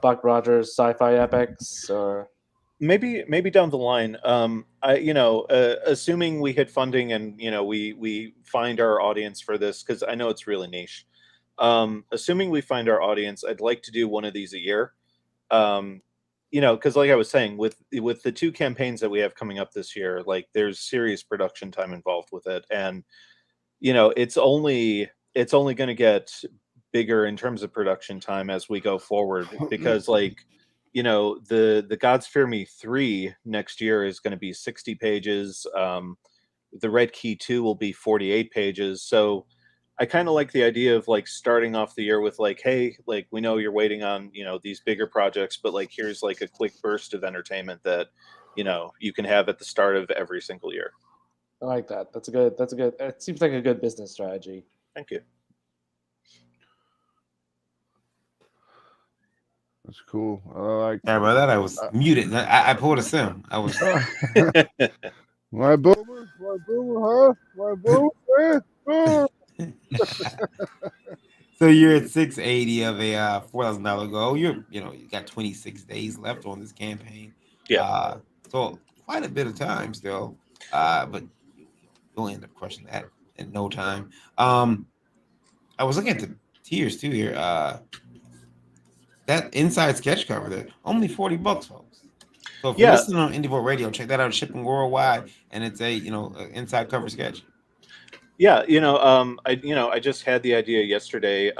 Buck Rogers sci-fi epics, or maybe down the line? Assuming we hit funding and we find our audience for this, because I know it's really niche. Assuming we find our audience, I'd like to do one of these a year. Because like I was saying, with the two campaigns that we have coming up this year, like there's serious production time involved with it, and it's only going to get bigger in terms of production time as we go forward, because like the Gods Fear Me 3 next year is going to be 60 pages. The Red Key 2 will be 48 pages. So I kind of like the idea of like starting off the year with like, hey, like we know you're waiting on, these bigger projects, but like here's like a quick burst of entertainment that, you can have at the start of every single year. I like that. That's a good. It seems like a good business strategy. Thank you. That's cool. I like. Yeah, but that I was muted. I pulled a sim. I was. My boomer, huh? My boomer. So you're at 680 of a $4,000 goal. You got 26 days left on this campaign. Yeah. So quite a bit of time still. But you'll end up crushing that in no time. I was looking at the tiers too here. That inside sketch cover there, only $40, folks. So if you're listening on Indie Vote Radio, check that out. Shipping worldwide, and it's a inside cover sketch. Yeah, I just had the idea yesterday.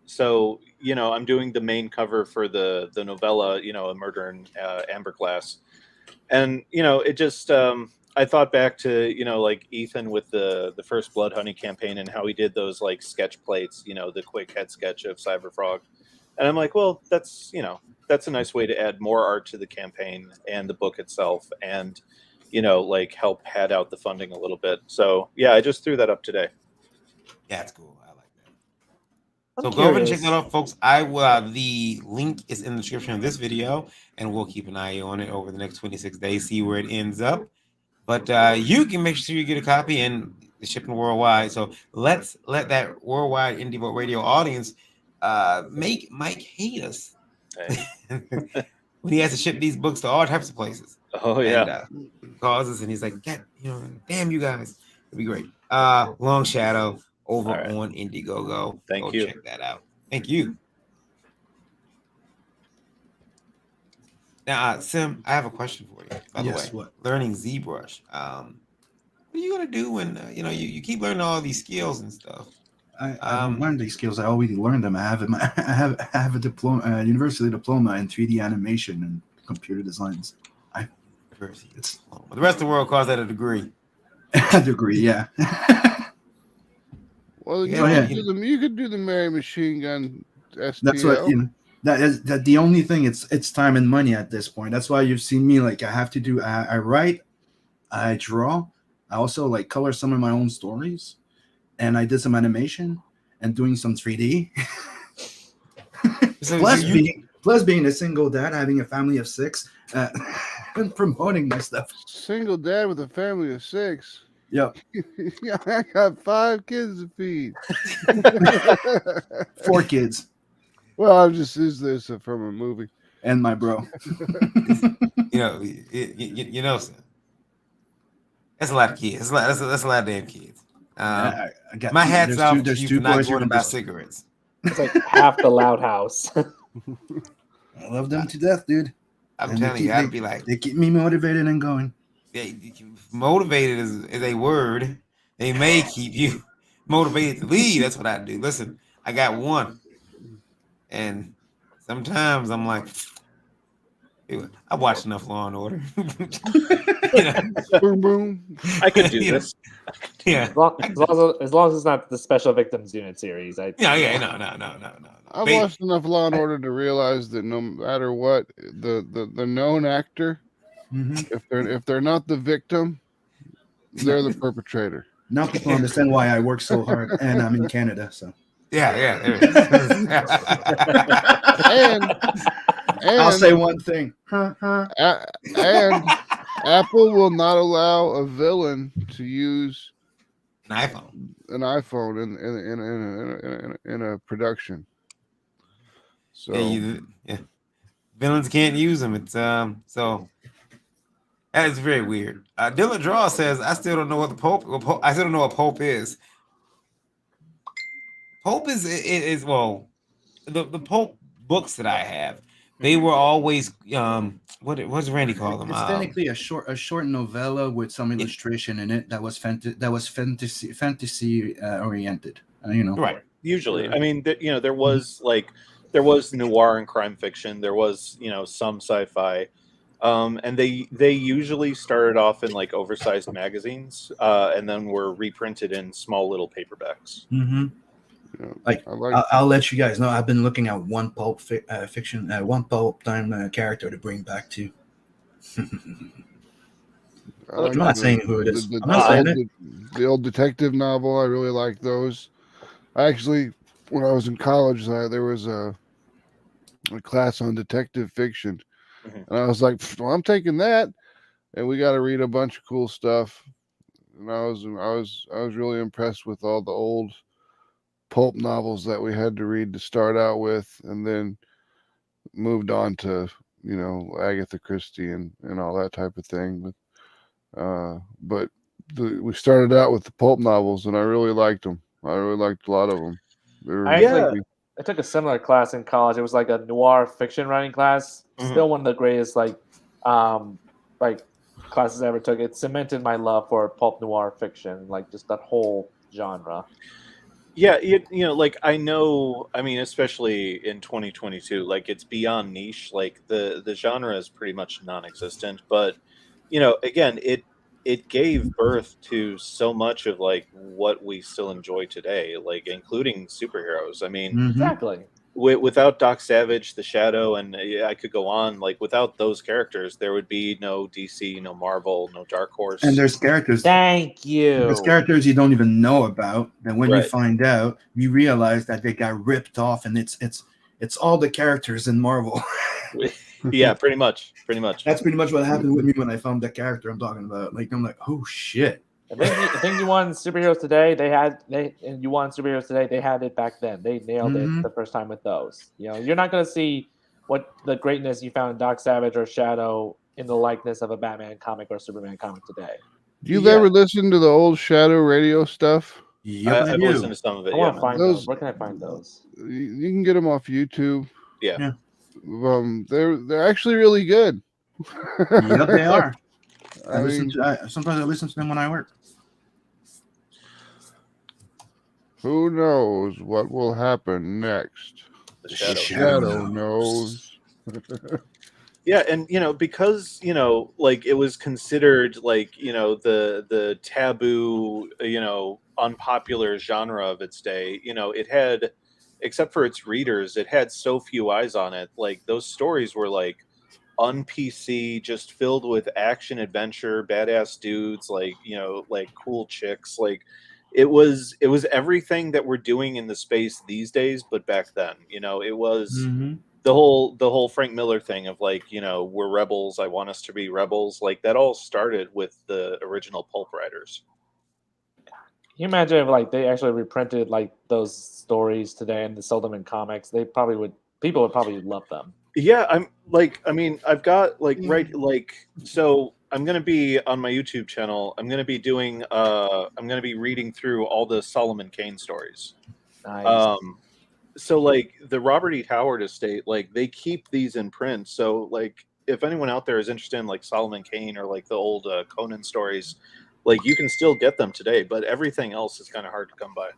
So I'm doing the main cover for the novella, A Murder in Amberglass, and it just I thought back to like Ethan with the first Blood Honey campaign and how he did those like sketch plates, the quick head sketch of Cyberfrog. And I'm like, well, that's a nice way to add more art to the campaign and the book itself, and like help pad out the funding a little bit. So yeah, I just threw that up today. Yeah, it's cool. I like that. I'm So go over and check curious. that out, folks. I will. The link is in the description of this video, and we'll keep an eye on it over the next 26 days, see where it ends up. But you can make sure you get a copy, and it's shipping worldwide. So let's let that worldwide Indie Vote Radio audience make Mike hate us when he has to ship these books to all types of places. Oh yeah, And calls us, and he's like, "God, damn you guys, it'd be great." Long Shadow over on Indiegogo. Thank Go you. check that out. Thank you. Now, Sim, I have a question for you. By the way, What? learning ZBrush. What are you gonna do when you keep learning all these skills and stuff? I haven't learned these skills. I already learned them. I have a diploma, university diploma in 3D animation and computer designs. It's the rest of the world calls that a degree. A degree, yeah. Well, you could do the Mary Machine Gun STL. That's what that the only thing. It's time and money at this point. That's why you've seen me like I have to do. I write, I draw. I also like color some of my own stories, and I did some animation and doing some 3D. Plus being a single dad, having a family of 6, and promoting my stuff. Single dad with a family of 6. Yep. Yeah, I got 5 kids to feed. 4 kids. Well, I'm just is this from a movie. And my bro. That's a lot of kids. That's a lot of damn kids. I got my hat's off to there's you two for not boys going who about can cigarettes. It's like half the Loud House. I love them to death, dude. I'm telling you, I'd be like, they keep me motivated and going. Motivated is a word. They may keep you motivated to lead. That's what I do. Listen, I got one, and sometimes I'm like, I watched enough Law and Order. Boom, boom. I can do this. Yeah, as long as it's not the Special Victims Unit series. No. I've watched enough Law and Order to realize that no matter what, the known actor, if they're not the victim, they're the perpetrator. Now people understand why I work so hard, and I'm in Canada, so yeah. and I'll say one thing. And Apple will not allow a villain to use an iPhone in a production. So villains can't use them. It's so that is very weird. Dylan Draw says, I still don't know what the Pope. I still don't know what Pope is. Pope is well, the Pope books that I have. They were always what does Randy call them? It's technically a short novella with some illustration in it that was fantasy oriented. Right. Usually, I mean, there was noir and crime fiction. There was some sci-fi, and they usually started off in like oversized magazines, and then were reprinted in small little paperbacks. Mm-hmm. I'll let you guys know. I've been looking at one pulp fiction, one pulp time character to bring back to. I'm not saying who it is. I'm not saying it. The old detective novel. I really like those. Actually, when I was in college, there was a class on detective fiction, and I was like, "Well, I'm taking that," and we got to read a bunch of cool stuff. And I was really impressed with all the old pulp novels that we had to read to start out with, and then moved on to Agatha Christie and all that type of thing. But we started out with the pulp novels, and I really liked them. I really liked a lot of them. I took a similar class in college. It was like a noir fiction writing class. Still one of the greatest classes I ever took. It cemented my love for pulp noir fiction, like just that whole genre. Yeah, I know. I mean, especially in 2022, like it's beyond niche. Like the genre is pretty much non-existent. But again, it gave birth to so much of like what we still enjoy today, like including superheroes. I mean, exactly. without Doc Savage, the Shadow, and I could go on. Like without those characters, there would be no DC, no Marvel, no Dark Horse. And there's characters. Thank There's you. characters you don't even know about. And when you Right. find out, you realize that they got ripped off, and it's all the characters in Marvel. Yeah, pretty much. That's pretty much what happened with me when I found the character I'm talking about. Like I'm like, oh shit. I think you won Superheroes Today. You won Superheroes Today. They had it back then. They nailed it the first time with those. You know, you're not going to see what the greatness you found in Doc Savage or Shadow in the likeness of a Batman comic or Superman comic today. Do you ever listen to the old Shadow radio stuff? Yep, I've listened to some of it. I want to find those. Where can I find those? You can get them off YouTube. Yeah. They're actually really good. Yep, they are. Sometimes I listen to them when I work. Who knows what will happen next? The Shadow knows. Yeah, and because like it was considered like the taboo, unpopular genre of its day. It had, except for its readers, it had so few eyes on it. Like those stories were like un-PC, just filled with action, adventure, badass dudes, like like cool chicks. Like it was everything that we're doing in the space these days, but back then, it was the whole Frank Miller thing of like, we're rebels. I want us to be rebels. Like that all started with the original pulp writers. Can you imagine if like they actually reprinted like those stories today and sold them in comics? People would probably love them. Yeah, I've got so I'm going to be on my YouTube channel. I'm going to be doing I'm going to be reading through all the Solomon Kane stories. Nice. So like the Robert E. Howard estate, like they keep these in print. So like if anyone out there is interested in like Solomon Kane or like the old Conan stories, like you can still get them today, but everything else is kind of hard to come by.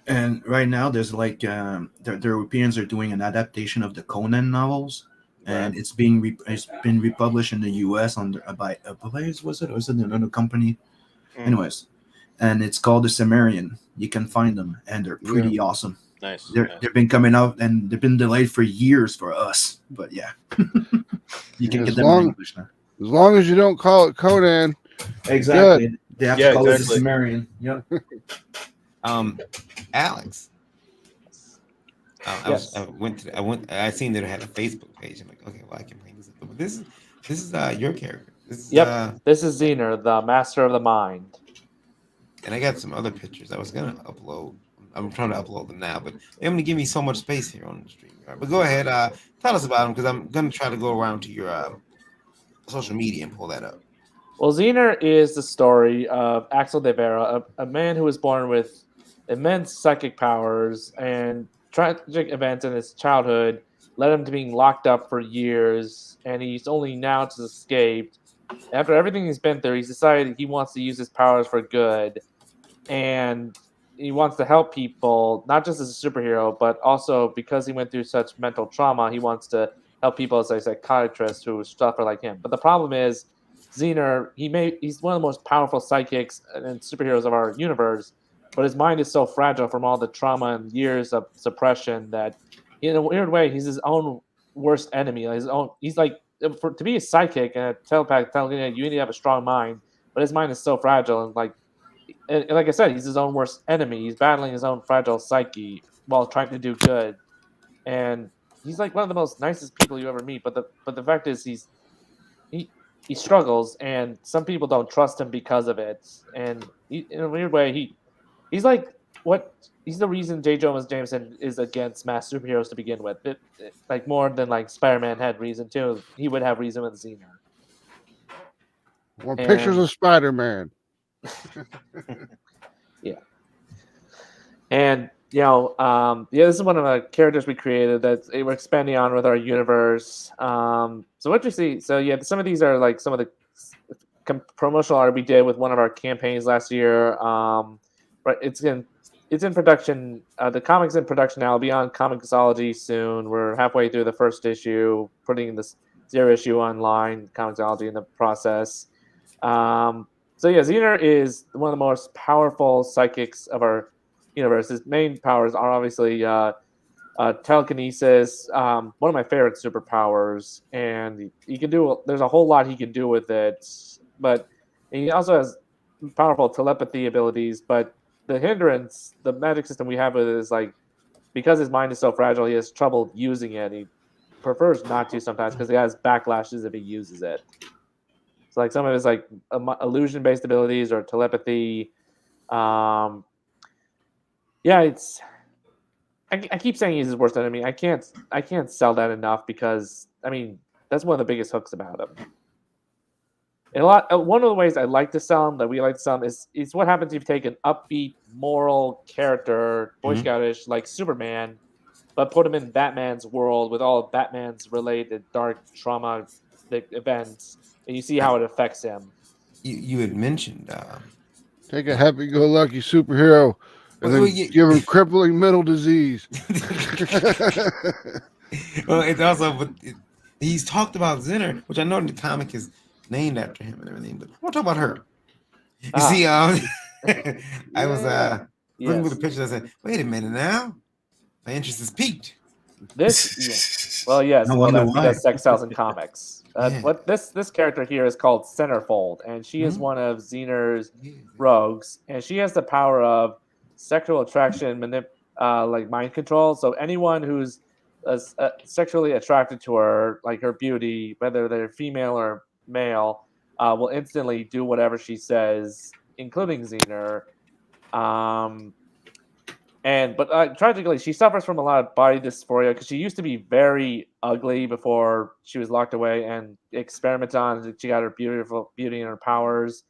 And right now there's like the Europeans are doing an adaptation of the Conan novels, and it's been republished in the U.S. by Blaze, was it, or is it another company? Anyways, and it's called the Cimmerian. You can find them, and they're pretty awesome. Nice. They've been coming out, and they've been delayed for years for us, but yeah, you can get them in English now. As long as you don't call it Conan. Exactly. Good. They have to call it the Cimmerian. Yep. Alex. Yes. I seen that it had a Facebook page. I'm like, okay, well, I can bring this up. But this is your character. This is Zener, the master of the mind. And I got some other pictures I was gonna upload. I'm trying to upload them now, but they're gonna give me so much space here on the stream. But go ahead, tell us about them, because I'm gonna try to go around to your social media and pull that up. Well, Zener is the story of Axel de Vera, a man who was born with immense psychic powers, and tragic events in his childhood led him to being locked up for years, and he's only now just escaped. After everything he's been through, he's decided he wants to use his powers for good, and he wants to help people, not just as a superhero, but also because he went through such mental trauma, he wants to help people as a psychiatrist who suffer like him. But the problem is, Zener, he's one of the most powerful psychics and superheroes of our universe, but his mind is so fragile from all the trauma and years of suppression that, in a weird way, he's his own worst enemy. He's like, to be a psychic and a telepath, you need to have a strong mind, but his mind is so fragile, and like I said, he's his own worst enemy. He's battling his own fragile psyche while trying to do good, and he's like one of the most nicest people you ever meet. But the fact is, he struggles, and some people don't trust him because of it. And in a weird way, he's the reason J. Jonah Jameson is against mass superheroes to begin with. Like more than like Spider-Man had reason too. He would have reason with Zener. Pictures of Spider-Man. Yeah. And this is one of the characters we created that we're expanding on with our universe. So what you see, some of these are like some of the promotional art we did with one of our campaigns last year. But it's in production. The comic's in production now. It'll be on Comixology soon. We're halfway through the first issue, putting this 0 issue online, Comixology in the process. Zener is one of the most powerful psychics of our universe, his main powers are obviously telekinesis, one of my favorite superpowers, and he can do. There's a whole lot he can do with it, but he also has powerful telepathy abilities. But the hindrance, the magic system we have with it is like because his mind is so fragile, he has trouble using it. He prefers not to sometimes because he has backlashes if he uses it. So like some of his like illusion based abilities or telepathy. Yeah, it's I keep saying he's his worst enemy. I can't sell that enough because I mean that's one of the biggest hooks about him. And one of the ways I like to sell him, that we like to sell him, is what happens if you take an upbeat, moral character, Boy Scoutish, like Superman, but put him in Batman's world with all of Batman's related dark trauma events, and you see how it affects him. You had mentioned Take a happy-go-lucky superhero and then give him crippling mental disease. Well, it's also, but he's talked about Zener, which I know in the comic is named after him and everything, but we'll talk about her. You see, I was looking through the pictures. I said, "Wait a minute now, my interest is piqued." This, well, yes, that's because sex sells in comics. What this character here is called Centerfold, and she is one of Zener's rogues, and she has the power of sexual attraction, like mind control. So anyone who's sexually attracted to her, like her beauty, whether they're female or male, will instantly do whatever she says, including Zener. But tragically, she suffers from a lot of body dysphoria because she used to be very ugly before she was locked away and experimented on. She got her beautiful beauty and her powers,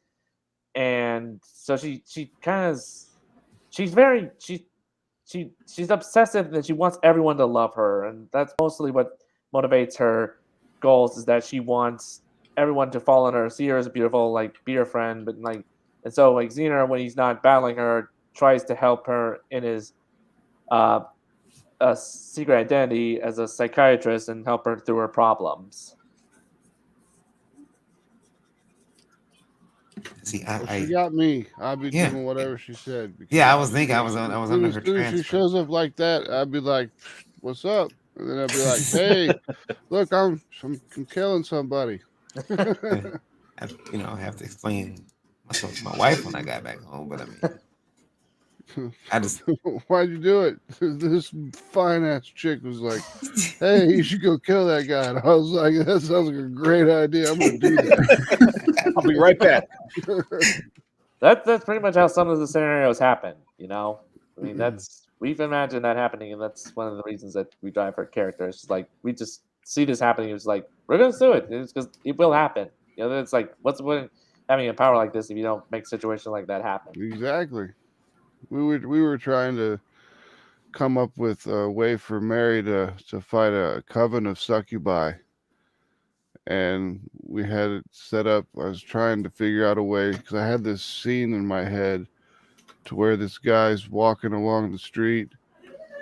and so she's obsessive and she wants everyone to love her, and that's mostly what motivates her goals. Is that she wants everyone to fall on her, see her as beautiful, like be her friend, but like, and so like Zener, when he's not battling her, tries to help her in his a secret identity as a psychiatrist and help her through her problems. See, she got me. I'd be doing whatever she said. Yeah, I was thinking I was under her As soon as she shows up like that, I'd be like, "What's up?" And then I'd be like, "Hey, look, I'm killing somebody." I have to explain myself to my wife when I got back home, but I mean, I just why'd you do it? This fine ass chick was like, "Hey, you should go kill that guy." And I was like, "That sounds like a great idea. I'm gonna do that. I'll be right back." That's pretty much how some of the scenarios happen. I mean, we've imagined that happening, and that's one of the reasons that we drive our characters. It's like we just see this happening. It's like we're gonna do it. It's because it will happen. It's like what's the point having a power like this if you don't make a situation like that happen? Exactly. We were trying to come up with a way for Mary to fight a coven of succubi, and we had it set up. I was trying to figure out a way because I had this scene in my head to where this guy's walking along the street,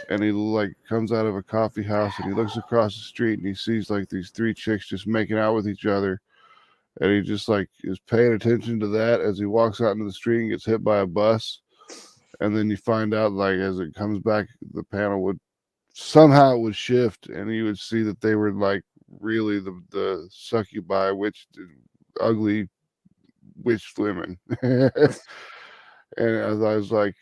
and he like comes out of a coffee house and he looks across the street and he sees like these three chicks just making out with each other, and he just like is paying attention to that as he walks out into the street and gets hit by a bus. And then you find out, like, as it comes back, the panel would somehow it would shift, and you would see that they were like really the succubi, ugly witch women. And I was like,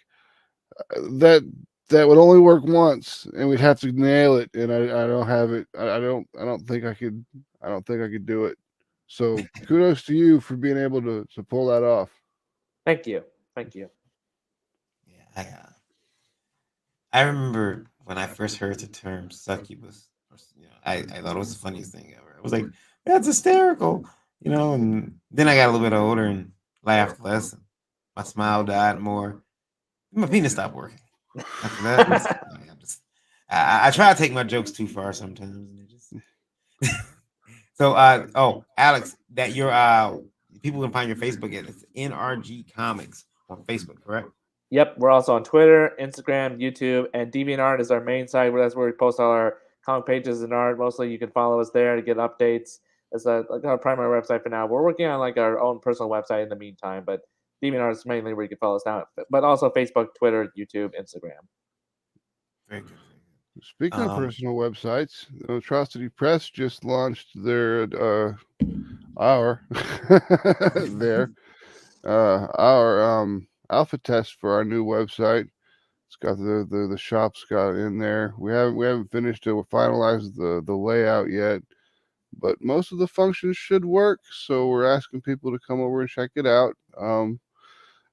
that would only work once, and we'd have to nail it. And I don't have it. I don't think I could. I don't think I could do it. So kudos to you for being able to pull that off. Thank you. I remember when I first heard the term succubus, I thought it was the funniest thing ever. I was like, that's hysterical, and then I got a little bit older and laughed less. And my smile died more. My penis stopped working. After that, I try to take my jokes too far sometimes. So, Alex, that your people can find your Facebook at NRG Comics on Facebook, correct? Yep, we're also on Twitter, Instagram, YouTube, and DeviantArt is our main site. That's where we post all our comic pages and art. Mostly, you can follow us there to get updates. It's like our primary website for now. We're working on like our own personal website in the meantime, but DeviantArt is mainly where you can follow us now, but also Facebook, Twitter, YouTube, Instagram. Very good. Speaking of personal websites, Atrocity Press just launched their our alpha test for our new website. It's got the shop's got in there. We haven't finished it. We're finalized the layout yet, but most of the functions should work. So we're asking people to come over and check it out.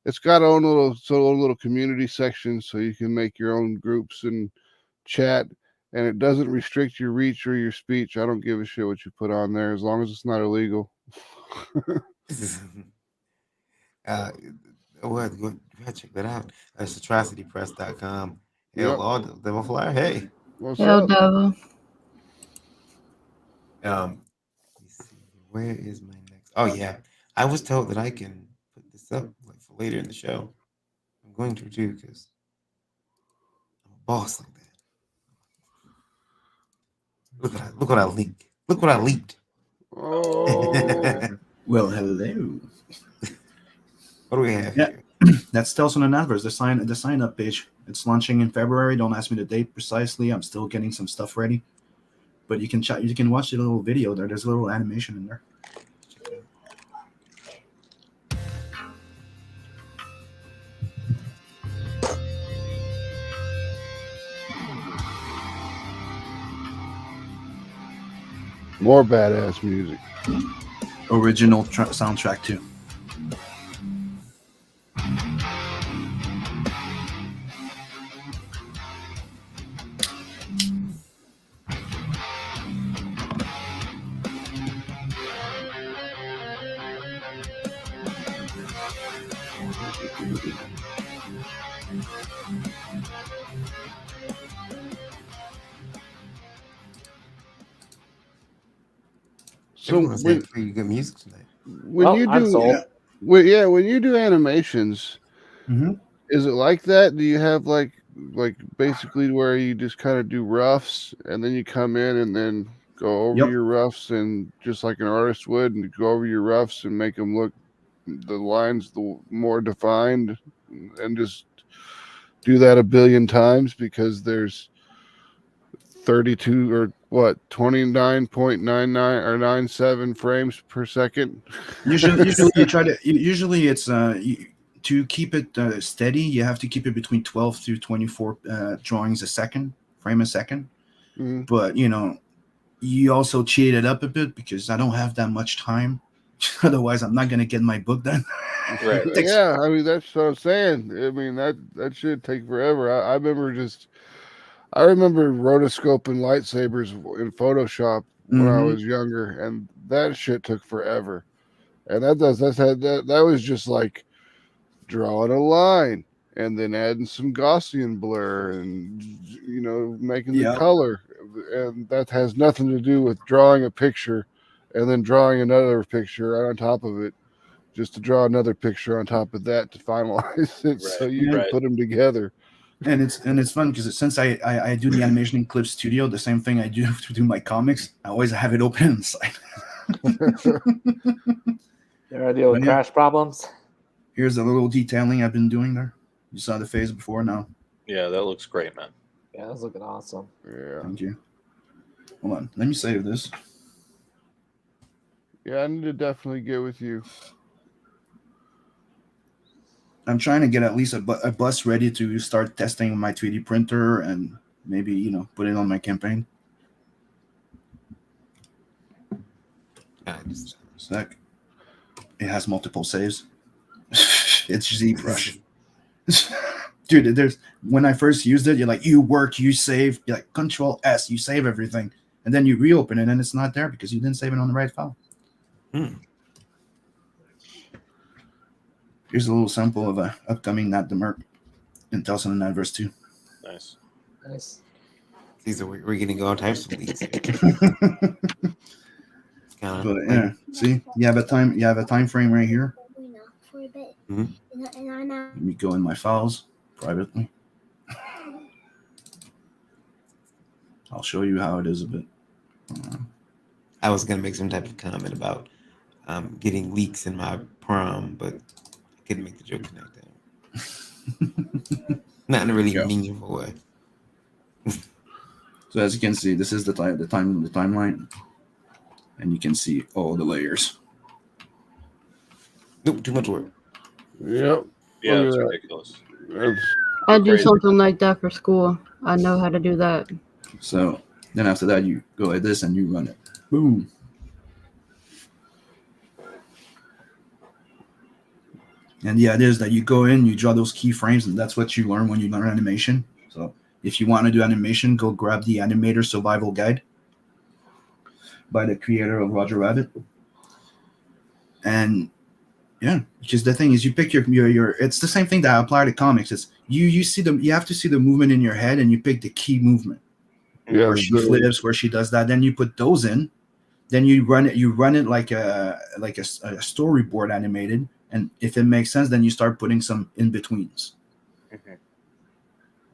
It's got own little community section, so you can make your own groups and chat, and it doesn't restrict your reach or your speech. I don't give a shit what you put on there as long as it's not illegal. Well, go check that out. That's atrocitypress.com. Yep. Hell, Devil Flyer. Hey. What's Hell, up? devil. Let me see. Where is my next? Oh yeah, I was told that I can put this up like for later in the show. I'm going to too because I'm a boss like that. Look what I leaked. Look what I leaked. Oh. Well, hello. What do we have Yeah. here? That's Tales on the Adverse, the sign up page. It's launching in February. Don't ask me the date precisely. I'm still getting some stuff ready. But you can watch the little video there. There's a little animation in there. More badass music. Original soundtrack too. So Everyone's got pretty good music tonight. when you I'm do sold. when you do animations, is it like that? Do you have like basically where you just kind of do roughs and then you come in and then go over Yep. your roughs and just like an artist would, and go over your roughs and make them look the lines the more defined, and just do that a billion times because there's 32 or what 29.99 or 97 frames per second. Usually you try to. Usually it's to keep it steady. You have to keep it between 12 to 24 drawings a second, frame a second. Mhm. But you also cheat it up a bit because I don't have that much time. Otherwise, I'm not gonna get my book done. Right. It takes- Yeah, I mean that's what I'm saying. I mean that should take forever. I remember rotoscoping lightsabers in Photoshop when I Mhm. was younger, and that shit took forever. And that was just like drawing a line and then adding some Gaussian blur and making the Yep. color, and that has nothing to do with drawing a picture and then drawing another picture right on top of it, just to draw another picture on top of that to finalize it, so you can right. put them together. And it's fun because since I do the animation in Clip Studio, the same thing I do to do my comics, I always have it open inside. There are deal with But yeah. crash problems. Here's a little detailing I've been doing there. You saw the phase before now. Yeah, that looks great, man. Yeah, that's looking awesome. Yeah. Thank you. Hold on. Let me save this. Yeah, I need to definitely get with you. I'm trying to get at least a bus ready to start testing my 3D printer and maybe, put it on my campaign. Sec. It has multiple saves. It's ZBrush. Dude, when I first used it, you're like, you work, you save. You're like, Control S, you save everything. And then you reopen it and it's not there because you didn't save it on the right file. Here's a little sample of a upcoming Not the Merc in Tales on the Adverse 2. Nice. Nice. These are we're getting all types of leaks. But yeah, see, you have a time frame right here. Mhm. Let me go in my files privately. I'll show you how it is a bit. I was gonna make some type of comment about getting leaks in my prom, but couldn't make the joke connect there. Not in a really Yeah. meaningful way. So as you can see, this is the timeline, and you can see all the layers. Nope, too much work. Yep. Yeah, Look it's at that. ridiculous. That's I do Crazy. something like that for school. I know how to do that. So then after that, you go like this and you run it. Boom. And the idea is that you go in, you draw those keyframes, and that's what you learn when you learn animation. So if you want to do animation, go grab the Animator Survival Guide by the creator of Roger Rabbit. And yeah, because the thing is, you pick your it's the same thing that I apply to comics. It's you have to see the movement in your head, and you pick the key movement. yeah. Where she flips, where she does that. Then you put those in. Then you run it like a storyboard animated. And if it makes sense, then you start putting some in betweens. Mhm.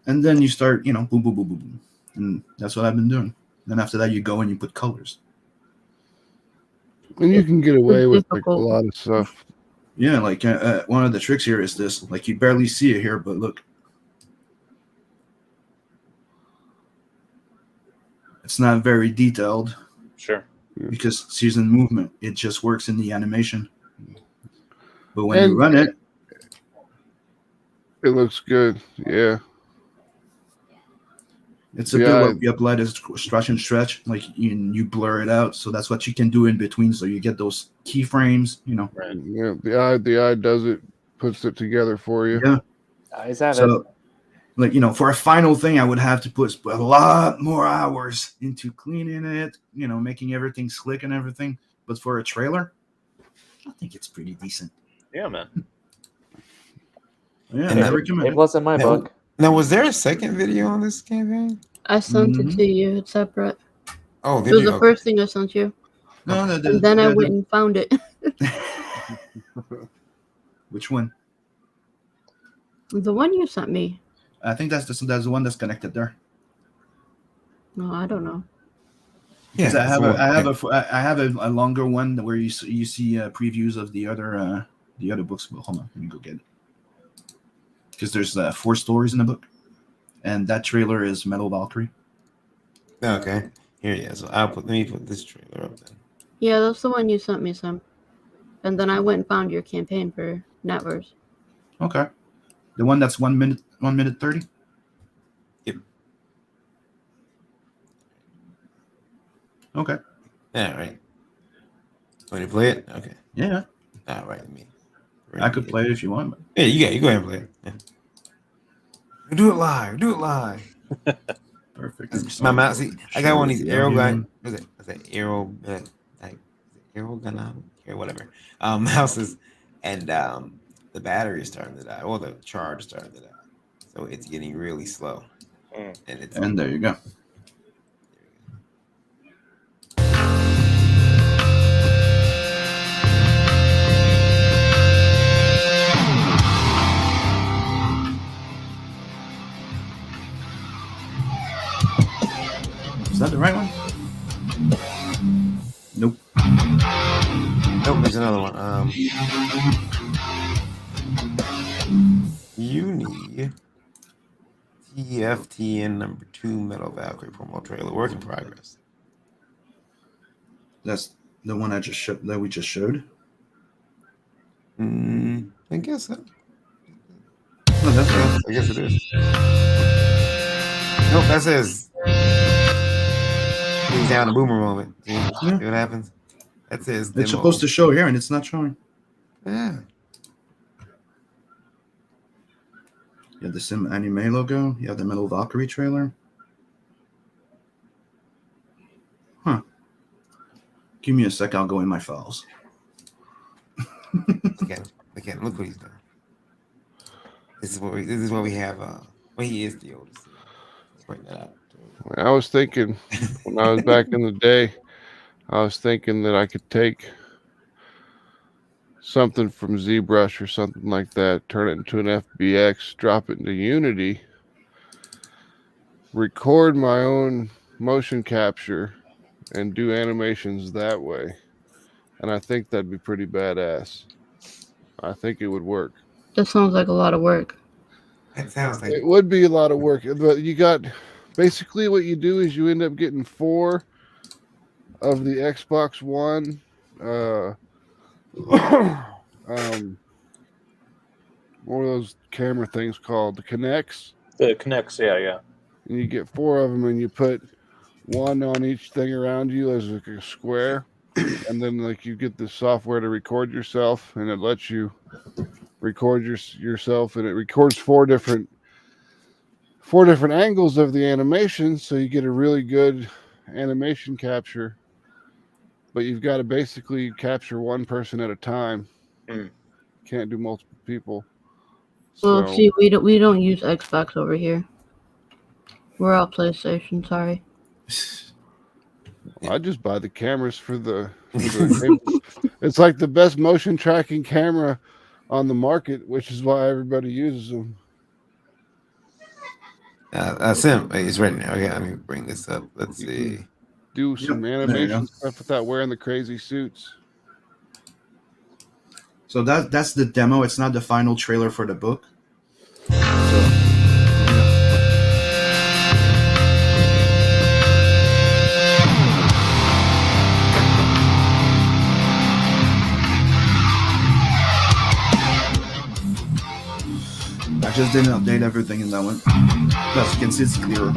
And then you start, boom, boom, boom, boom, boom. And that's what I've been doing. Then after that, you go and you put colors. And you can get away with like a difficult. lot of stuff. Yeah, like one of the tricks here is this. Like you barely see it here, but look. It's not very detailed Sure. because season movement. It just works in the animation. But when And you run it, it looks good. Yeah. it's a Yeah, build up. You apply this stretch and stretch, like you blur it out. So that's what you can do in between. So you get those keyframes, Right. Yeah. The eye does it, puts it together for you. Yeah. Eyes have it. So, like, for a final thing, I would have to put a lot more hours into cleaning it, making everything slick and everything. But for a trailer, I think it's pretty decent. Yeah, man. Yeah, And I that- recommend A it. plus in my book. Now, was there a second video on this campaign? I sent it Mhm. to you. It's separate. Oh, It did was you? the first thing I sent you. No, And then I went and found it. Which one? The one you sent me. I think that's the one that's connected there. No, I don't know. Yeah, 'Cause I have that's I have a longer one where you see previews of the other books. Well, hold on, let me go get it. Because there's 4 stories in the book, and that trailer is Metal Valkyrie. okay. Here, yeah. So let me put this trailer up then. Yeah, that's the one you sent me, Sam. And then I went and found your campaign for Netverse. Okay, the one that's 1 minute 30. Yep. Okay. All right. Want to play it? Okay. Yeah, All right. I could play it if you want. But Yeah, you go ahead and play it. Yeah. Do it live. Do it live. perfect. My mouse. See, I got one of these Yeah, arrow yeah. gun. What's it? Is it arrow? Like arrow gun? I don't care. Whatever. Mouses, and the battery is starting to die, or the charge is starting to die. So it's getting really slow, Mm. And there you go. Is that the right one? Nope. Nope, there's another one. You need TFTN number 2 Metal Valkyrie promo trailer. Work in progress. That's the one that we just showed. I guess so. No, that's right. I guess it is. Nope, that says he's down a boomer moment. See what happens? That says demo. It's supposed to show here, and it's not showing. Yeah. You have the Sim Anime logo. You have the Metal Valkyrie trailer. Huh. Give me a sec. I'll go in my files. Again, look what he's done. This is what we have. Well, he is the oldest. Let's bring that out. I was thinking when I was back in the day, I was thinking that I could take something from ZBrush or something like that, turn it into an FBX, drop it into Unity, record my own motion capture, and do animations that way. And I think that'd be pretty badass. I think it would work. That sounds like a lot of work. That sounds like It would be a lot of work, but you got basically what you do is you end up getting 4 of the Xbox One. What are those camera things called? The Kinects. The connects, yeah. And you get 4 of them, and you put 1 on each thing around you as like a square, and then like you get the software to record yourself, and it lets you record yourself, and it records 4 different angles of the animation, so you get a really good animation capture. But you've got to basically capture one person at a time. Can't do multiple people. Well, So, see, we don't use Xbox over here. We're all PlayStation. Sorry. I just buy the cameras for the it's like the best motion tracking camera on the market, which is why everybody uses them. Sim, it's ready now. Okay, let me bring this up. Let's see. Do some animation stuff without wearing the crazy suits. So that's the demo. It's not the final trailer for the book. I just didn't update everything in that one. As you can see, it's clearer.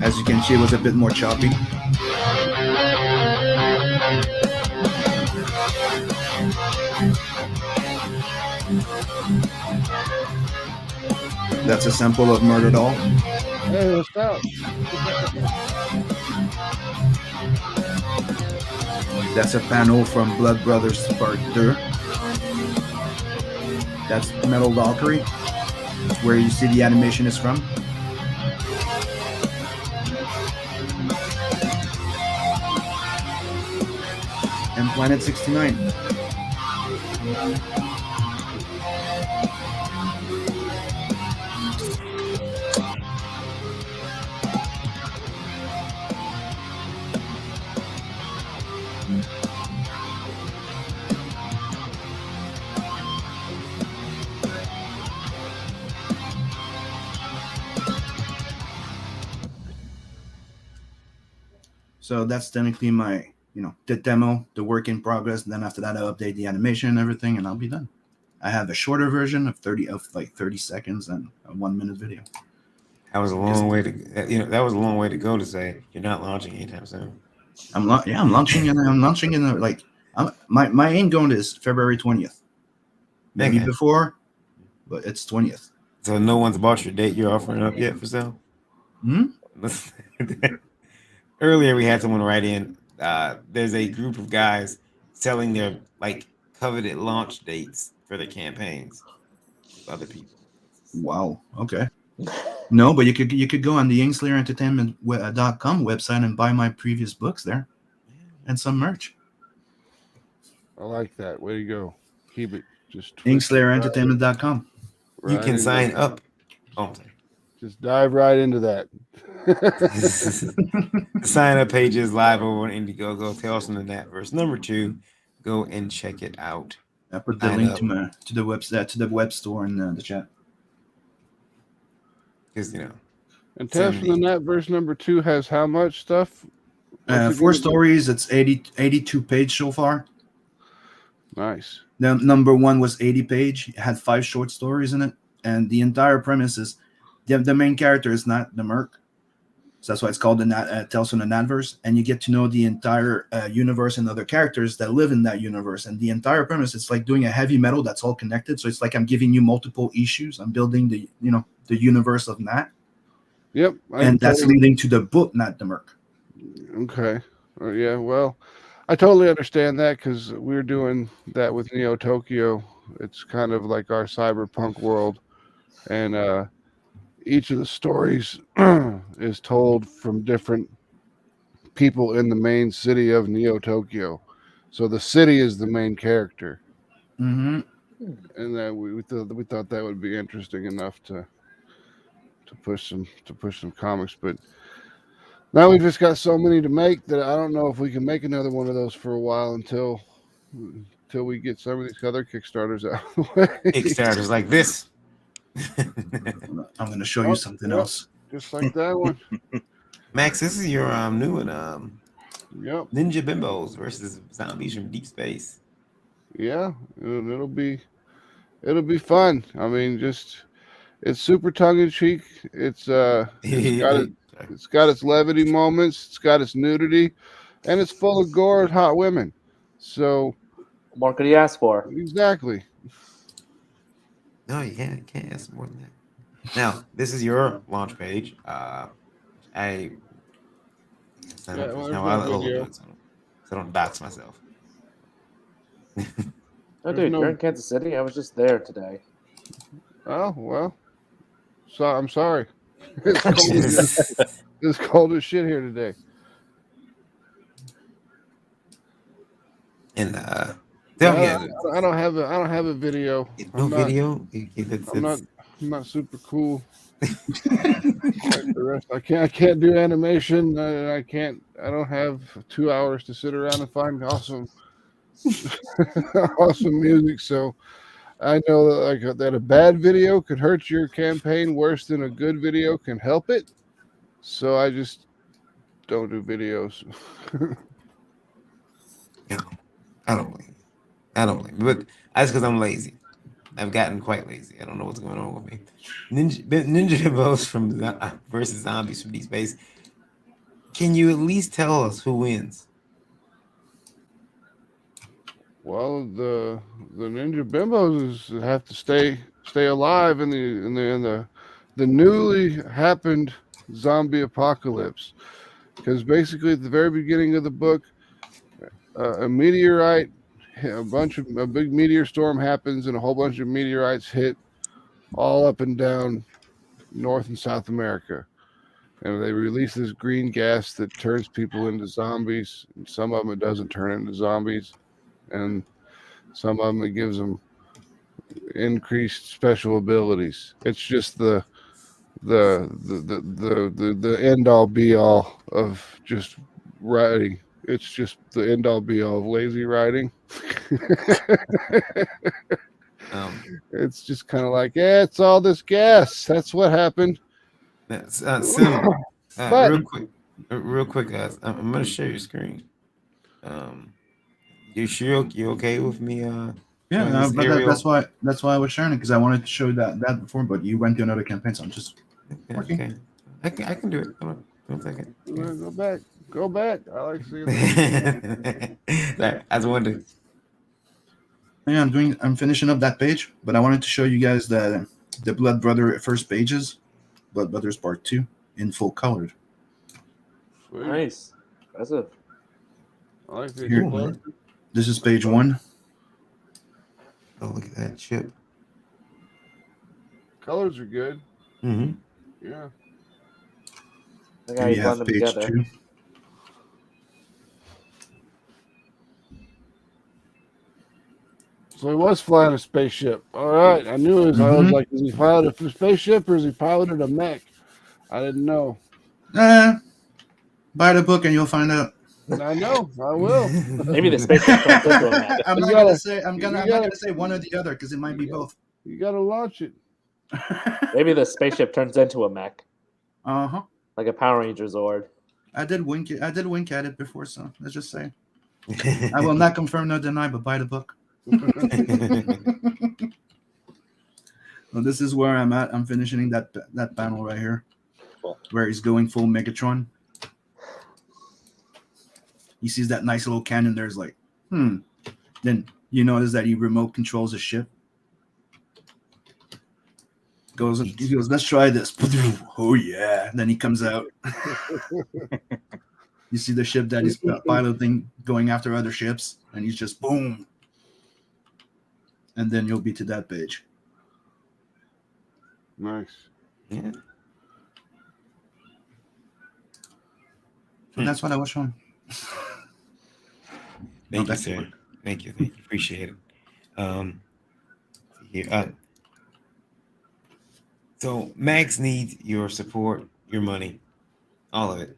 As you can see, it was a bit more choppy. That's a sample of Murder Doll. Hey, what's up? That's a panel from Blood Brothers Part 2. That's Metal Valkyrie, where you see the animation is from. And Planet 69. So that's technically my, the demo, the work in progress. And then after that, I'll update the animation and everything, and I'll be done. I have a shorter version of 30 seconds and a 1 minute video. That was a long way to, that was a long way to go to say you're not launching anytime soon. I'm launching in my end going is February 20th. Maybe before, but it's 20th. So no one's bought your date you're offering up yet for sale? Earlier we had someone write in. There's a group of guys selling their coveted launch dates for their campaigns with other people. Wow. Okay. No, but you could go on the InkSlayerEntertainment.com website and buy my previous books there, and some merch. I like that. Way to go. Keep it just InkSlayerEntertainment.com. You can sign up. Oh, just dive right into that. Sign up page is live over on Indiegogo. Tales from the Natverse #2. Go and check it out. I put the link to the website, to the web store in the chat. Because and Tales from the Natverse #2 has how much stuff? 4 stories. It's 82 page so far. Nice. The number 1 was 80 page. It had 5 short stories in it, and the entire premise is the main character is not the Merc, so that's why it's called the Tales from the Natverse. And you get to know the entire universe and other characters that live in that universe. And the entire premise, it's like doing a heavy metal that's all connected. So it's like I'm giving you multiple issues. I'm building the universe of Nat. Yep. And that's leading to the book, not the Merc. Okay. Yeah. Well, I totally understand that because we're doing that with Neo Tokyo. It's kind of like our cyberpunk world, and each of the stories is told from different people in the main city of Neo Tokyo. So the city is the main character, and we thought that would be interesting enough to push some comics. But Now we just got so many to make that I don't know if we can make another one of those for a while until we get some of these other Kickstarters out of the way. Kickstarters like this. I'm going to show you something Yep. else. Just like that one. Max, this is your new one. Yep. Ninja Bimbos versus zombies from deep space. Yeah, it'll be fun. I mean, it's super tongue in cheek. It's got its levity moments. It's got its nudity, and it's full of gore and hot women. So What more could he ask for? exactly. No, you can't ask more than that. Now, this is your launch page. I Yeah, well, I'll there's no do video. it so I don't dox myself. Oh, There's dude, no- you're in Kansas City? I was just there today. Oh well. So I'm sorry. It's cold as shit here today. And I don't have a video. no I'm not- video. I'm not super cool. Like the rest, I can't do animation. I don't have 2 hours to sit around and find awesome awesome music. So I know that a bad video could hurt your campaign worse than a good video can help it. So I just don't do videos. I don't blame you. But that's because I'm lazy. I've gotten quite lazy. I don't know what's going on with me. Ninja Bimbos from versus zombies from deep space. Can you at least tell us who wins? Well, the Ninja Bimbos have to stay alive in the newly happened zombie apocalypse, because basically at the very beginning of the book, a meteorite, a big meteor storm happens, and a whole bunch of meteorites hit all up and down North and South America, and they release this green gas that turns people into zombies. And some of them it doesn't turn into zombies, and some of them it gives them increased special abilities. It's just the end all be all of just writing. It's just the end all be all of lazy writing. It's just kind of like, yeah, it's all this gas. That's what happened. Cinema. But- real quick, guys. I'm gonna share your screen. You sure you okay with me? Yeah, showing this but aerial? that's why I was sharing it, because I wanted to show that before, but you went to another campaign, so I'm just Okay. I can do it. Hold on. 1 second. Go back. I like seeing that. Sorry, I was wondering. yeah, I'm finishing up that page, but I wanted to show you guys the Blood Brother first pages, Blood Brothers Part 2 in full colored. Sweet. Nice. Impressive. I like the Here. color. This is page 1. Oh, look at that chip. Colors are good. Mm-hmm. Yeah. I think how And you you blend have them page together. 2. So he was flying a spaceship. All right, I knew it. I was like, is he flying a spaceship or is he piloting a mech? I didn't know. Buy the book and you'll find out. I know. I will. Maybe the spaceship turns into a mech. I'm You not gotta- gonna say I'm not gonna say one or the other, because it might be both. You got to launch it. Maybe the spaceship turns into a mech, Uh-huh. like a Power Ranger Zord. I did wink at it before, so let's just say I will not confirm nor deny, but buy the book. Well, this is where I'm at. I'm finishing that panel right here, Cool. where he's going full Megatron. He sees that nice little cannon. There's like, Then you notice that he remote controls the ship. He goes, let's try this. Oh yeah. And then he comes out. You see the ship that he's piloting going after other ships, and he's just boom. And then you'll be to that page. Nice. Yeah. And that's what I was showing. Thank you, that's sir. Thank you. Appreciate it. Here. So Max needs your support, your money, all of it.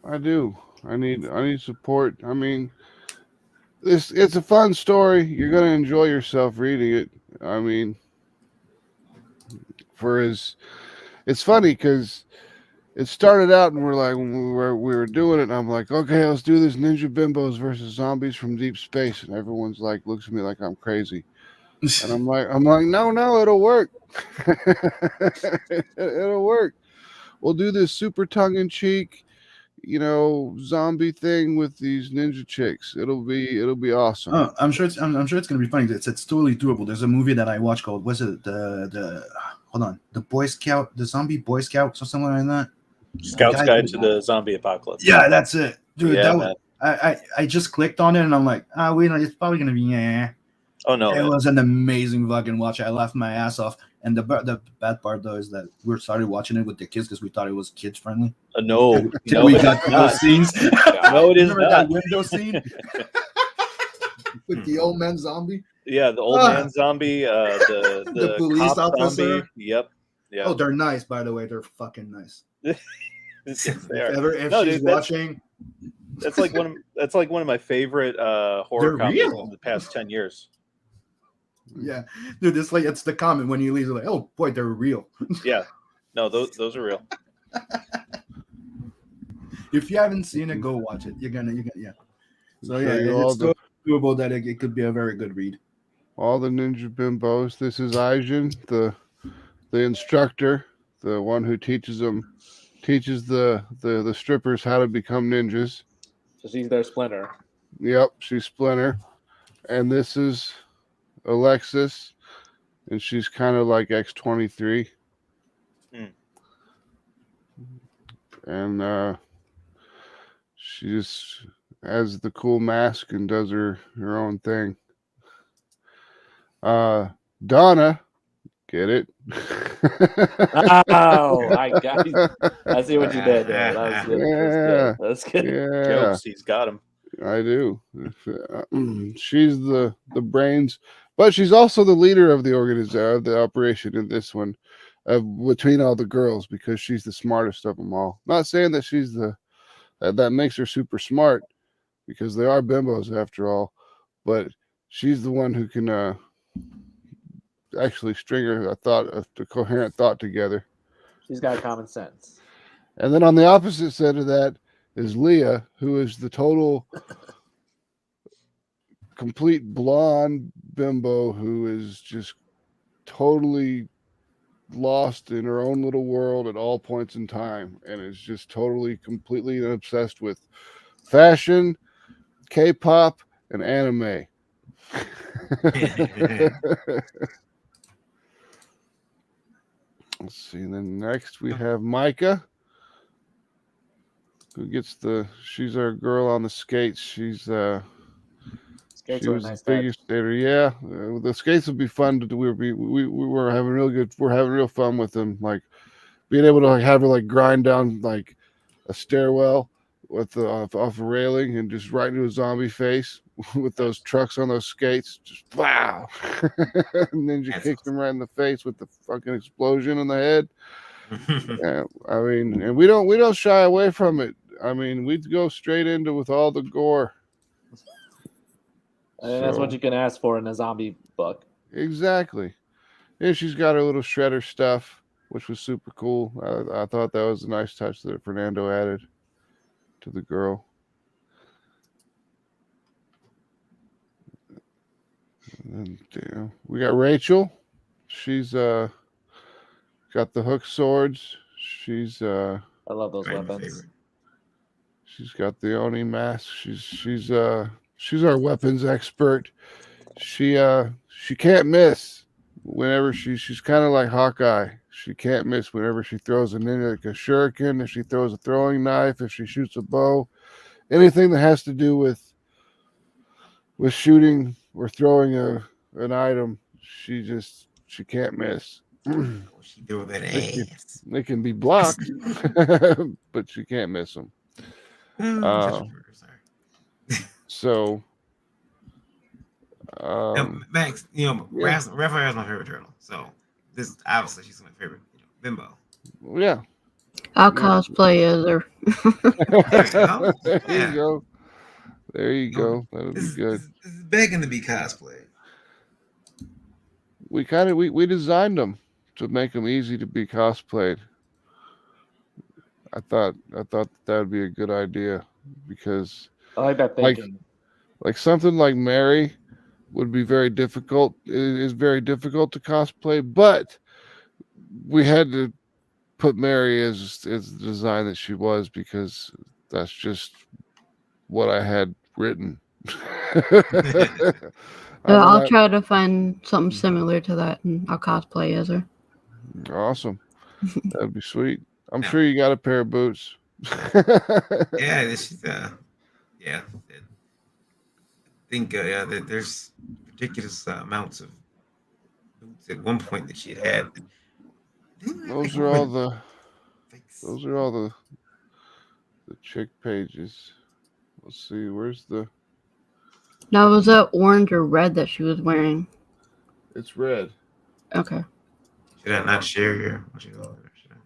I do. I need support. I mean, it's a fun story. You're gonna enjoy yourself reading it. I mean, it's funny because it started out and we're like when we were doing it, and I'm like, okay, let's do this Ninja Bimbos versus zombies from deep space, and everyone's like looks at me like I'm crazy, and I'm like, no, it'll work. It'll work. We'll do this super tongue-in-cheek, zombie thing with these ninja chicks. It'll be awesome. Oh, I'm sure it's gonna be funny. It's totally doable. There's a movie that I watched called the Boy Scout, the Zombie Boy Scouts or something like that. Scout's Guide to the Zombie Apocalypse. Yeah, that's it, dude. Yeah, I just clicked on it and I'm like, wait, it's probably gonna be Oh no, It was an amazing fucking watch. I laughed my ass off. And the bad part though is that we started watching it with the kids because we thought it was kids friendly. No, we got those scenes. No, it is Remember not. that window scene with the old man zombie. Yeah, the old man zombie, the police cop officer. Zombie. Yep. Yeah. Oh, they're nice, by the way. They're fucking nice. Yes, they are. If No, she's dude, watching, that's like one of my favorite horror They're comedies real. in the past 10 years. yeah, dude, it's the comment when you leave. Like, oh boy, they're real. Yeah. No, those are real. If you haven't seen it, go watch it. You're gonna yeah. So yeah, all it's doable that it could be a very good read. All the Ninja Bimbos. This is Aijin, the instructor, the one who teaches the strippers how to become ninjas. So she's their Splinter. Yep, she's Splinter. And this is Alexis, and she's kind of like X-23. And she just has the cool mask and does her own thing. Donna, get it? Oh, I see what you did there. That was good. That's good. Yeah, Jokes, he's got him. I do. She's the brains, but she's also the leader of the organization, of the operation in this one, between all the girls, because she's the smartest of them all. Not saying that she's that makes her super smart, because they are bimbos after all, but she's the one who can actually string a coherent thought together. She's got common sense. And then on the opposite side of that is Leah, who is the total complete blonde bimbo who is just totally lost in her own little world at all points in time, and is just totally completely obsessed with fashion, K-pop, and anime. Let's see. Then next we have Micah, who gets she's our girl on the skates. She's she was the biggest skater. Yeah, the skates would be fun to do. We're having real fun with them. Like being able to have her grind down a stairwell with off a railing and just right into a zombie face with those trucks on those skates. Just wow! And then you kick them right in the face with the fucking explosion in the head. Yeah, I mean, and we don't shy away from it. I mean, we'd go straight into with all the gore. And that's what you can ask for in a zombie book. Exactly. And she's got her little shredder stuff, which was super cool. I thought that was a nice touch that Fernando added to the girl. And then, we got Rachel. She's got the hook swords. She's I love those weapons. She's got the Oni mask. She's our weapons expert. She can't miss whenever she's kind of like Hawkeye. She can't miss whenever she throws a shuriken, if she throws a throwing knife, if she shoots a bow, anything that has to do with shooting or throwing an item. She can't miss. She do with that ass. They can be blocked, but she can't miss them. So, Max, Raphael's my favorite turtle. So this obviously she's my favorite bimbo. Yeah, I'll cosplay as her Oh, There yeah. you go. There you You know, go. That'll be good. This is begging to be cosplayed. We designed them to make them easy to be cosplayed. I thought that would be a good idea because I like that like thinking. like something like Mary would be very difficult. It is very difficult to cosplay, but we had to put Mary as the design that she was because that's just what I had written. I'll try to find something similar to that, and I'll cosplay as her. Awesome. That'd be sweet. I'm Yeah. sure you got a pair of boots. Yeah, this is yeah. I think there's ridiculous amounts of boots at one point that she had. Those are all the chick pages. Let's see, where's the Now, was that orange or red that she was wearing? it's red. Okay. Should I not share here? What you call it? Should I go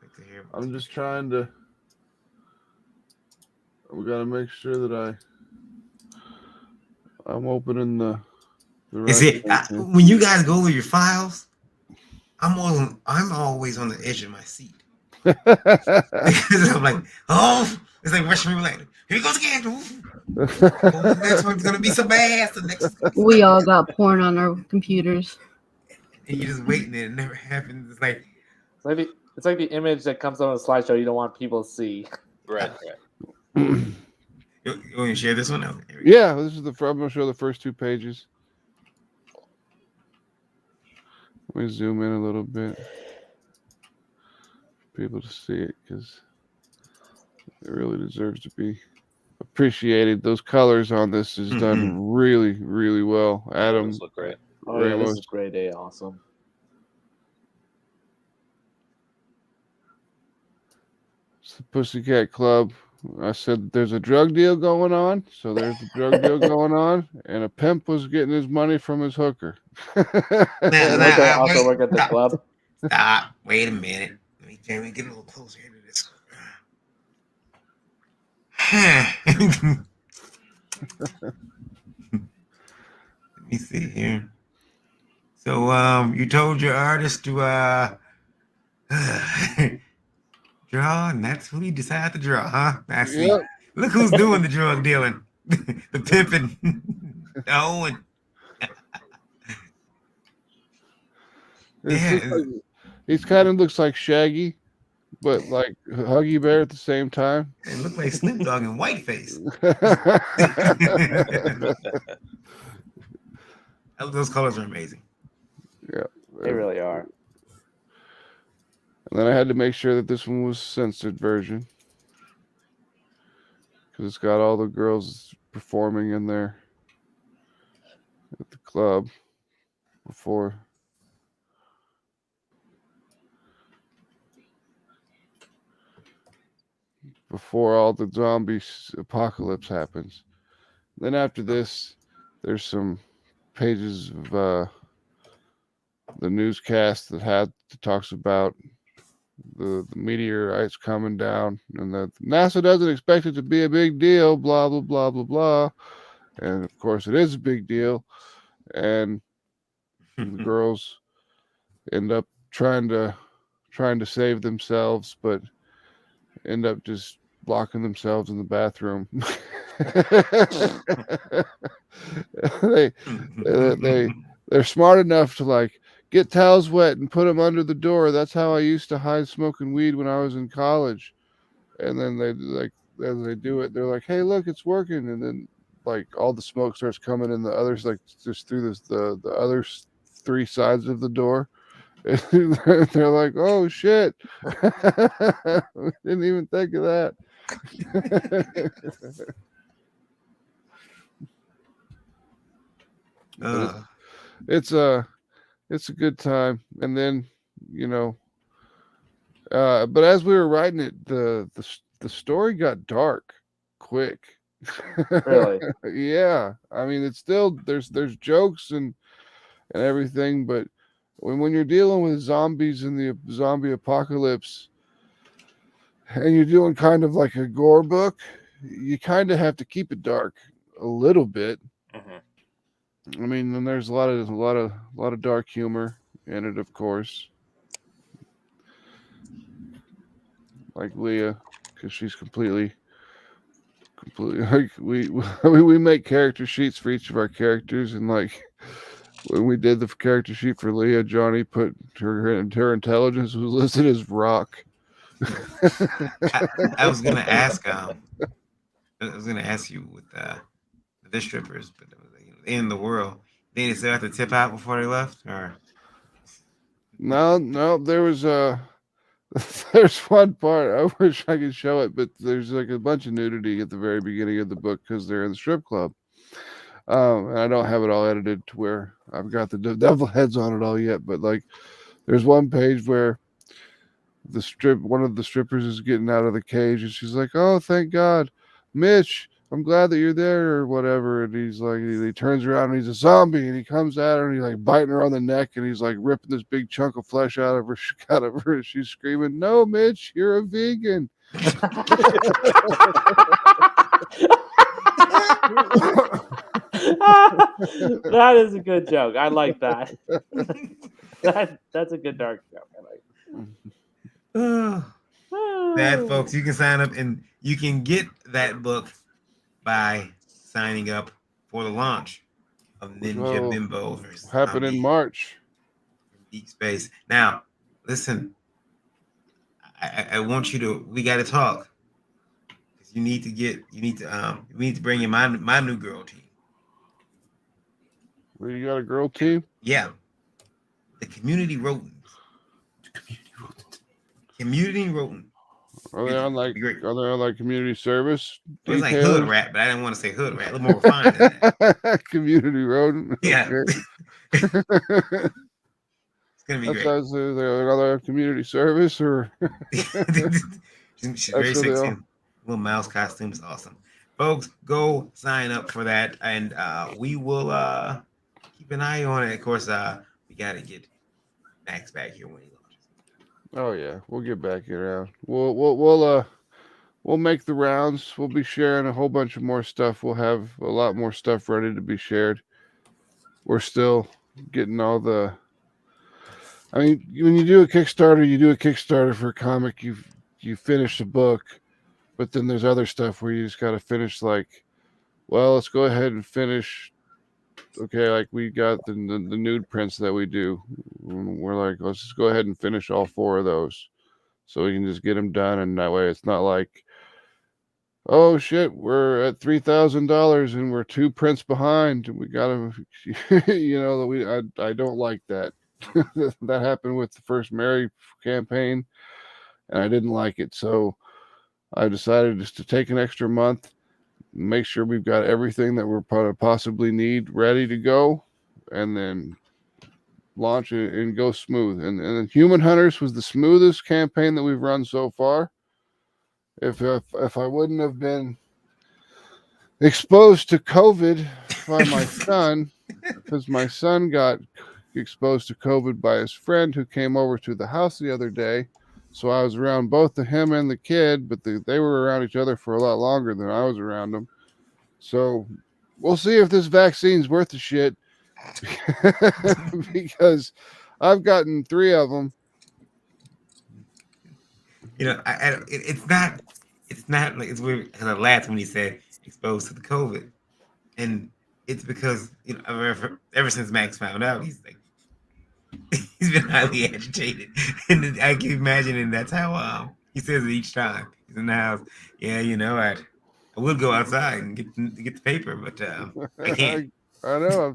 back to here? I'm just trying to we gotta make sure that I'm opening the right See, page here. when you guys go over your files, I'm always on the edge of my seat. Because I'm like, oh, it's like Russian roulette. Here he goes again. The next one's gonna be so bad. The next one's gonna be so We bad. all got porn on our computers. And you're just waiting, and it never happens. It's like It's like the image that comes on a slideshow you don't want people to see. Right. you want to share this one? Okay, here we go. Yeah, this is I'm gonna show the first two pages. Let me zoom in a little bit for people to see it because it really deserves to be appreciated. Those colors on this is done really, really well. Adam, Those look great. Oh yeah, this Ramos. is grade A, awesome. It's the Pussycat Club. I said there's a drug deal going on, so there's the drug deal going on, and a pimp was getting his money from his hooker. And I also work at the club. Stop. Wait a minute. Let me get a little closer here to this. Let me see here. So you told your artist to draw, and that's who you decide to draw, huh? I see. Yep. Look who's doing the drug dealing. The pimping. The Owen. He kind of looks like Shaggy, but like Huggy Bear at the same time. It looked like Snoop Dogg in Whiteface. Those colors are amazing. Yeah, They really are. And then I had to make sure that this one was censored version because it's got all the girls performing in there at the club before all the zombie apocalypse happens. Then after this, there's some pages of the newscast that talks about the meteorites coming down and that NASA doesn't expect it to be a big deal, blah blah blah blah blah. And of course it is a big deal, and the girls end up trying to save themselves, but end up just locking themselves in the bathroom. They're smart enough to like get towels wet and put them under the door. That's how I used to hide smoking weed when I was in college. And then they as they do it, they're like, "Hey, look, it's working." And then like all the smoke starts coming in the others, like just through the other three sides of the door. And they're like, "Oh shit, didn't even think of that." It's a good time. And then but as we were writing it, the story got dark quick. Really? Yeah, I mean, it's still there's jokes and everything, but when you're dealing with zombies in the zombie apocalypse, and you're doing kind of like a gore book, you kind of have to keep it dark a little bit. Mm-hmm. I mean, then there's a lot of dark humor in it, of course, like Leah, because she's completely like we make character sheets for each of our characters, and like when we did the character sheet for Leah, Johnny put her intelligence was listed as rock. I was gonna ask you with the strippers, but in the world, they didn't still have to tip out before they left, or No, there was there's one part I wish I could show it, but there's like a bunch of nudity at the very beginning of the book because they're in the strip club. And I don't have it all edited to where I've got the devil heads on it all yet, but like there's one page where one of the strippers is getting out of the cage and she's like, "Oh, thank God, Mitch, I'm glad that you're there," or whatever. And he's like, he turns around and he's a zombie and he comes at her and he's like biting her on the neck and he's like ripping this big chunk of flesh out of her. And she's screaming, "No, Mitch, you're a vegan." That is a good joke. I like that. That's a good dark joke. I like that, folks, you can sign up and you can get that book by signing up for the launch of Ninja Bimbos. Happen in March. Deep Space. Now, listen, I want you to. We got to talk. We need to bring in my new girl team. Where you got a girl team? Yeah, the community rodents. Community rodent. Are they on like community service? It was like hood rat, but I didn't want to say hood rat. A little more refined than that. Community rodent. Yeah. Okay. It's gonna be great. They're other community service or She's very sexy. Little mouse costume is awesome. Folks, go sign up for that, and we will keep an eye on it. Of course, we gotta get Max back here when he launches. Oh yeah, we'll get back around. We'll make the rounds. We'll be sharing a whole bunch of more stuff. We'll have a lot more stuff ready to be shared. We're still getting all the. I mean, when you do a Kickstarter for a comic. You finish a book, but then there's other stuff where you just got to finish. Like, well, let's go ahead and finish. Okay, like we got the nude prints that we do. We're like, let's just go ahead and finish all 4 of those, so we can just get them done, and that way it's not like, oh shit, we're at $3,000 and we're 2 prints behind. We gotta, I don't like that. That happened with the first Mary campaign, and I didn't like it, so I decided just to take an extra month. Make sure we've got everything that we're possibly need ready to go, and then launch it and go smooth. And Human Hunters was the smoothest campaign that we've run so far. If I wouldn't have been exposed to COVID by my son, because my son got exposed to COVID by his friend who came over to the house the other day. So I was around both of him and the kid, but they were around each other for a lot longer than I was around them. So we'll see if this vaccine's worth the shit. Because I've gotten 3 of them. It's not like it's weird because I laughed when he said exposed to the COVID, and it's because ever since Max found out, he's like he's been highly agitated, and I keep imagining that's how he says it each time he's in the house. Yeah, I would go outside and get the paper, but I can't. I know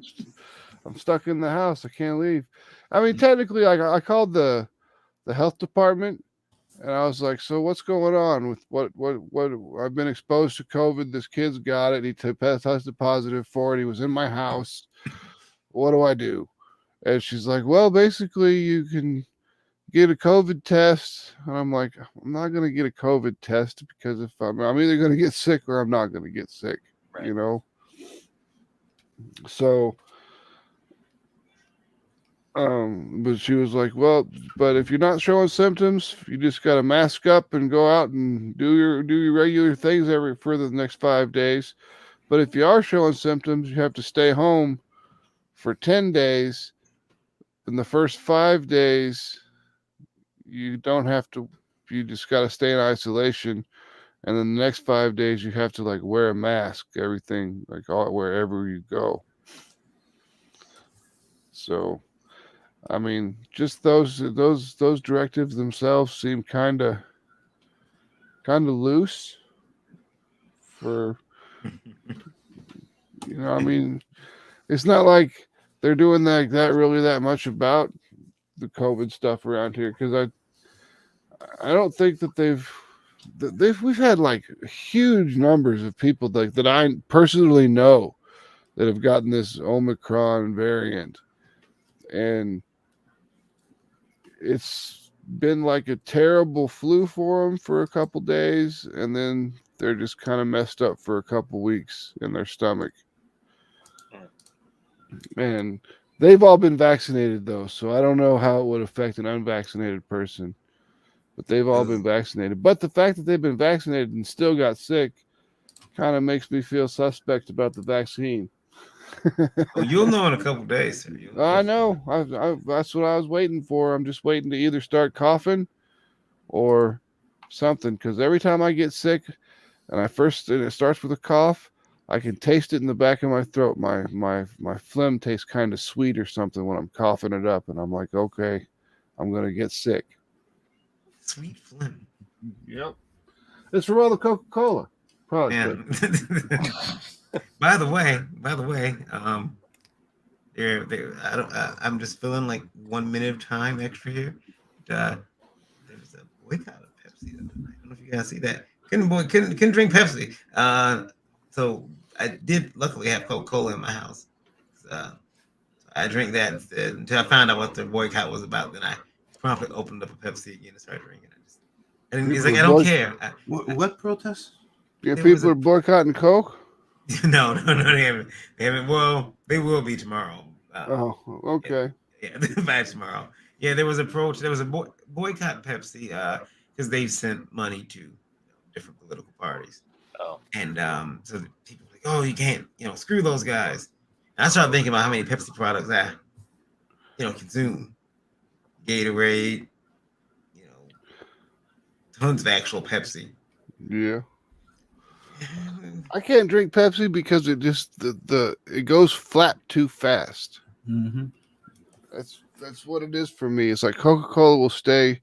I'm stuck in the house. I can't leave. I mean, technically, I called the health department, and I was like, "So what's going on with what? I've been exposed to COVID. This kid's got it. He tested positive for it. He was in my house. What do I do?" And she's like, "Well, basically, you can get a COVID test." And I'm like, "I'm not going to get a COVID test because if I'm either going to get sick or I'm not going to get sick, right. So But she was like, well, but if you're not showing symptoms, you just got to mask up and go out and do your regular things for the next 5 days. But if you are showing symptoms, you have to stay home for 10 days. In the first 5 days, you don't have to, you just got to stay in isolation. And then the next 5 days, you have to like wear a mask, everything, like wherever you go. So, I mean, just those directives themselves seem kind of loose for, I mean, it's not like they're doing that much about the COVID stuff around here, because I don't think that we've had like huge numbers of people that I personally know that have gotten this Omicron variant, and it's been like a terrible flu for them for a couple days, and then they're just kind of messed up for a couple weeks in their stomach. And they've all been vaccinated though, so I don't know how it would affect an unvaccinated person. But they've all been vaccinated. But the fact that they've been vaccinated and still got sick kind of makes me feel suspect about the vaccine. Oh, you'll know in a couple days, sir. I know. That's what I was waiting for. I'm just waiting to either start coughing or something. Because every time I get sick and it starts with a cough, I can taste it in the back of my throat. My phlegm tastes kind of sweet or something when I'm coughing it up. And I'm like, okay, I'm going to get sick. Sweet phlegm. Yep. It's from all the Coca-Cola. Probably. By the way, I'm just feeling like 1 minute of time extra here. There was a boycott of Pepsi the other night. I don't know if you guys see that. Couldn't drink Pepsi. So I did luckily have Coca-Cola in my house. So I drank that instead until I found out what the boycott was about. Then I promptly opened up a Pepsi again and started drinking it. He's like, I don't care. What protest? Yeah, people are boycotting Coke? No, they haven't. Well, they will be tomorrow. Okay. Yeah, by tomorrow. Yeah, there was a boycott Pepsi because they've sent money to different political parties. Oh. And so the people are like, oh, you can't, screw those guys. And I started thinking about how many Pepsi products I, consume. Gatorade, tons of actual Pepsi. Yeah. I can't drink Pepsi because it just it goes flat too fast. Mm-hmm. That's what it is for me. It's like Coca-Cola will stay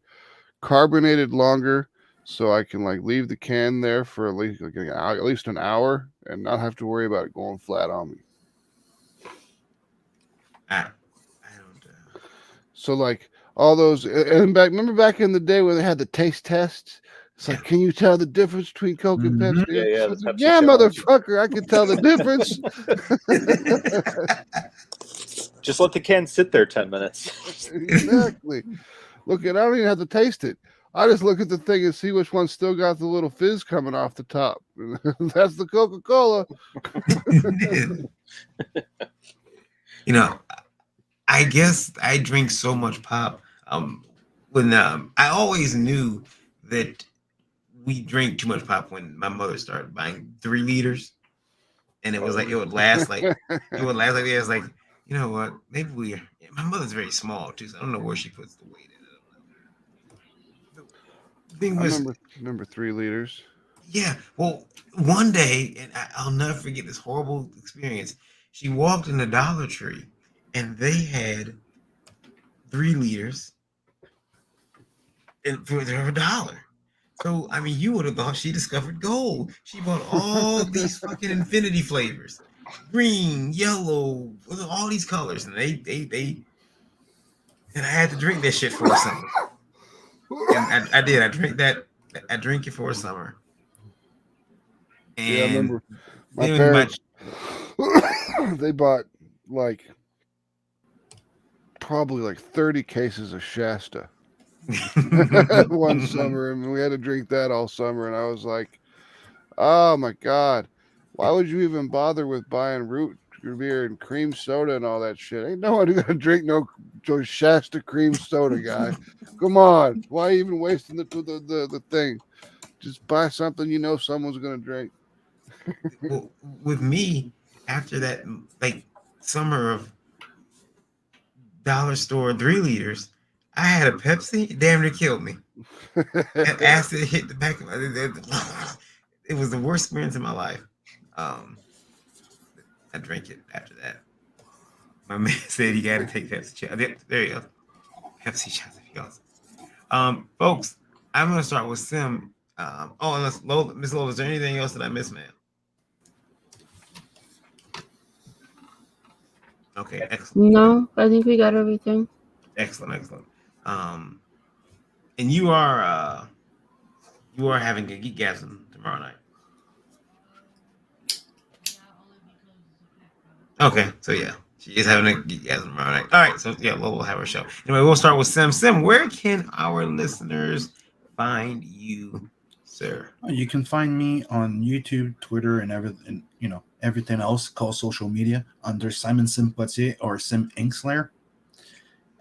carbonated longer, so I can like leave the can there for at least an hour and not have to worry about it going flat on me. I don't. So like all those, and remember back in the day when they had the taste tests. It's like, can you tell the difference between Coke and Pepsi? Yeah, the Pepsi yeah, challenge. motherfucker, I can tell the difference. Just let the can sit there 10 minutes. Exactly. Look, I don't even have to taste it. I just look at the thing and see which one still got the little fizz coming off the top. That's the Coca-Cola. I guess I drink so much pop. When I always knew that we drank too much pop when my mother started buying 3 liters, and it was like it would last like it was like, you know what? Maybe my mother's very small too, so I don't know where she puts the weight in. The thing was, I remember 3 liters. Yeah. Well, one day, and I'll never forget this horrible experience. She walked in the Dollar Tree, and they had 3 liters for $1. So, I mean, you would have thought she discovered gold. She bought all these fucking infinity flavors, green, yellow, all these colors, and and I had to drink that shit for a summer. And I did. I drink it for a summer. And yeah, I remember my parents. They bought probably 30 cases of Shasta one summer, and we had to drink that all summer. And I was like, oh my God, why would you even bother with buying root beer and cream soda and all that shit. Ain't no one gonna drink no Shasta cream soda, guy. Come on, why even wasting the thing? Just buy something you know someone's gonna drink. Well, with me, after that, like summer of dollar store 3 liters, I had a Pepsi. It damn near killed me. And acid hit the back of my. It was the worst experience in my life. I drank it after that. My man said he got to take Pepsi shots. There you go. Pepsi shots if he goes. Folks, I'm gonna start with Sim. Unless Lola, Miss Lola, is there anything else that I missed, man? Okay, excellent. No, I think we got everything. Excellent. And you are having a geekgasm tomorrow night. Okay, so yeah, she is having a geekgasm tomorrow night. All right, so yeah, Lola will have her show. Anyway, we'll start with Sim. Sim, where can our listeners find you, sir? You can find me on YouTube, Twitter, and everything. Everything else called social media under Simon Sympathy or Sim Inkslayer.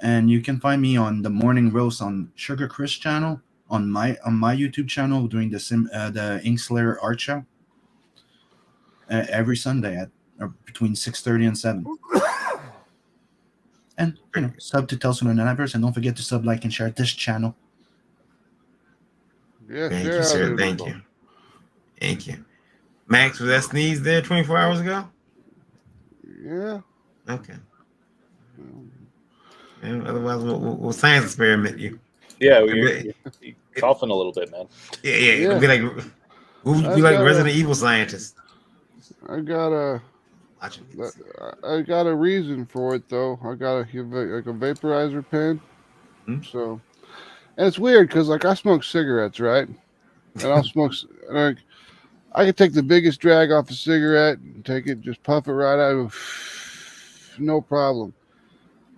And you can find me on the Morning Roast on Sugar Chris channel on my YouTube channel doing the Inkslayer art show every Sunday at between 6:30 and 7. And sub to Tales from the Universe, and don't forget to sub, like, and share this channel. Yeah, Thank you, sir. Thank you. Max, was that sneeze there 24 hours ago? Yeah. Okay. And otherwise, we'll science experiment you. Yeah, you're coughing a little bit, man. Yeah. It'll be like Resident Evil scientist. I got a reason for it though. I got a vaporizer pen. Mm-hmm. So, and it's weird because like I smoke cigarettes, right? And I'll smoke. I can take the biggest drag off a cigarette and take it, just puff it right out. No problem.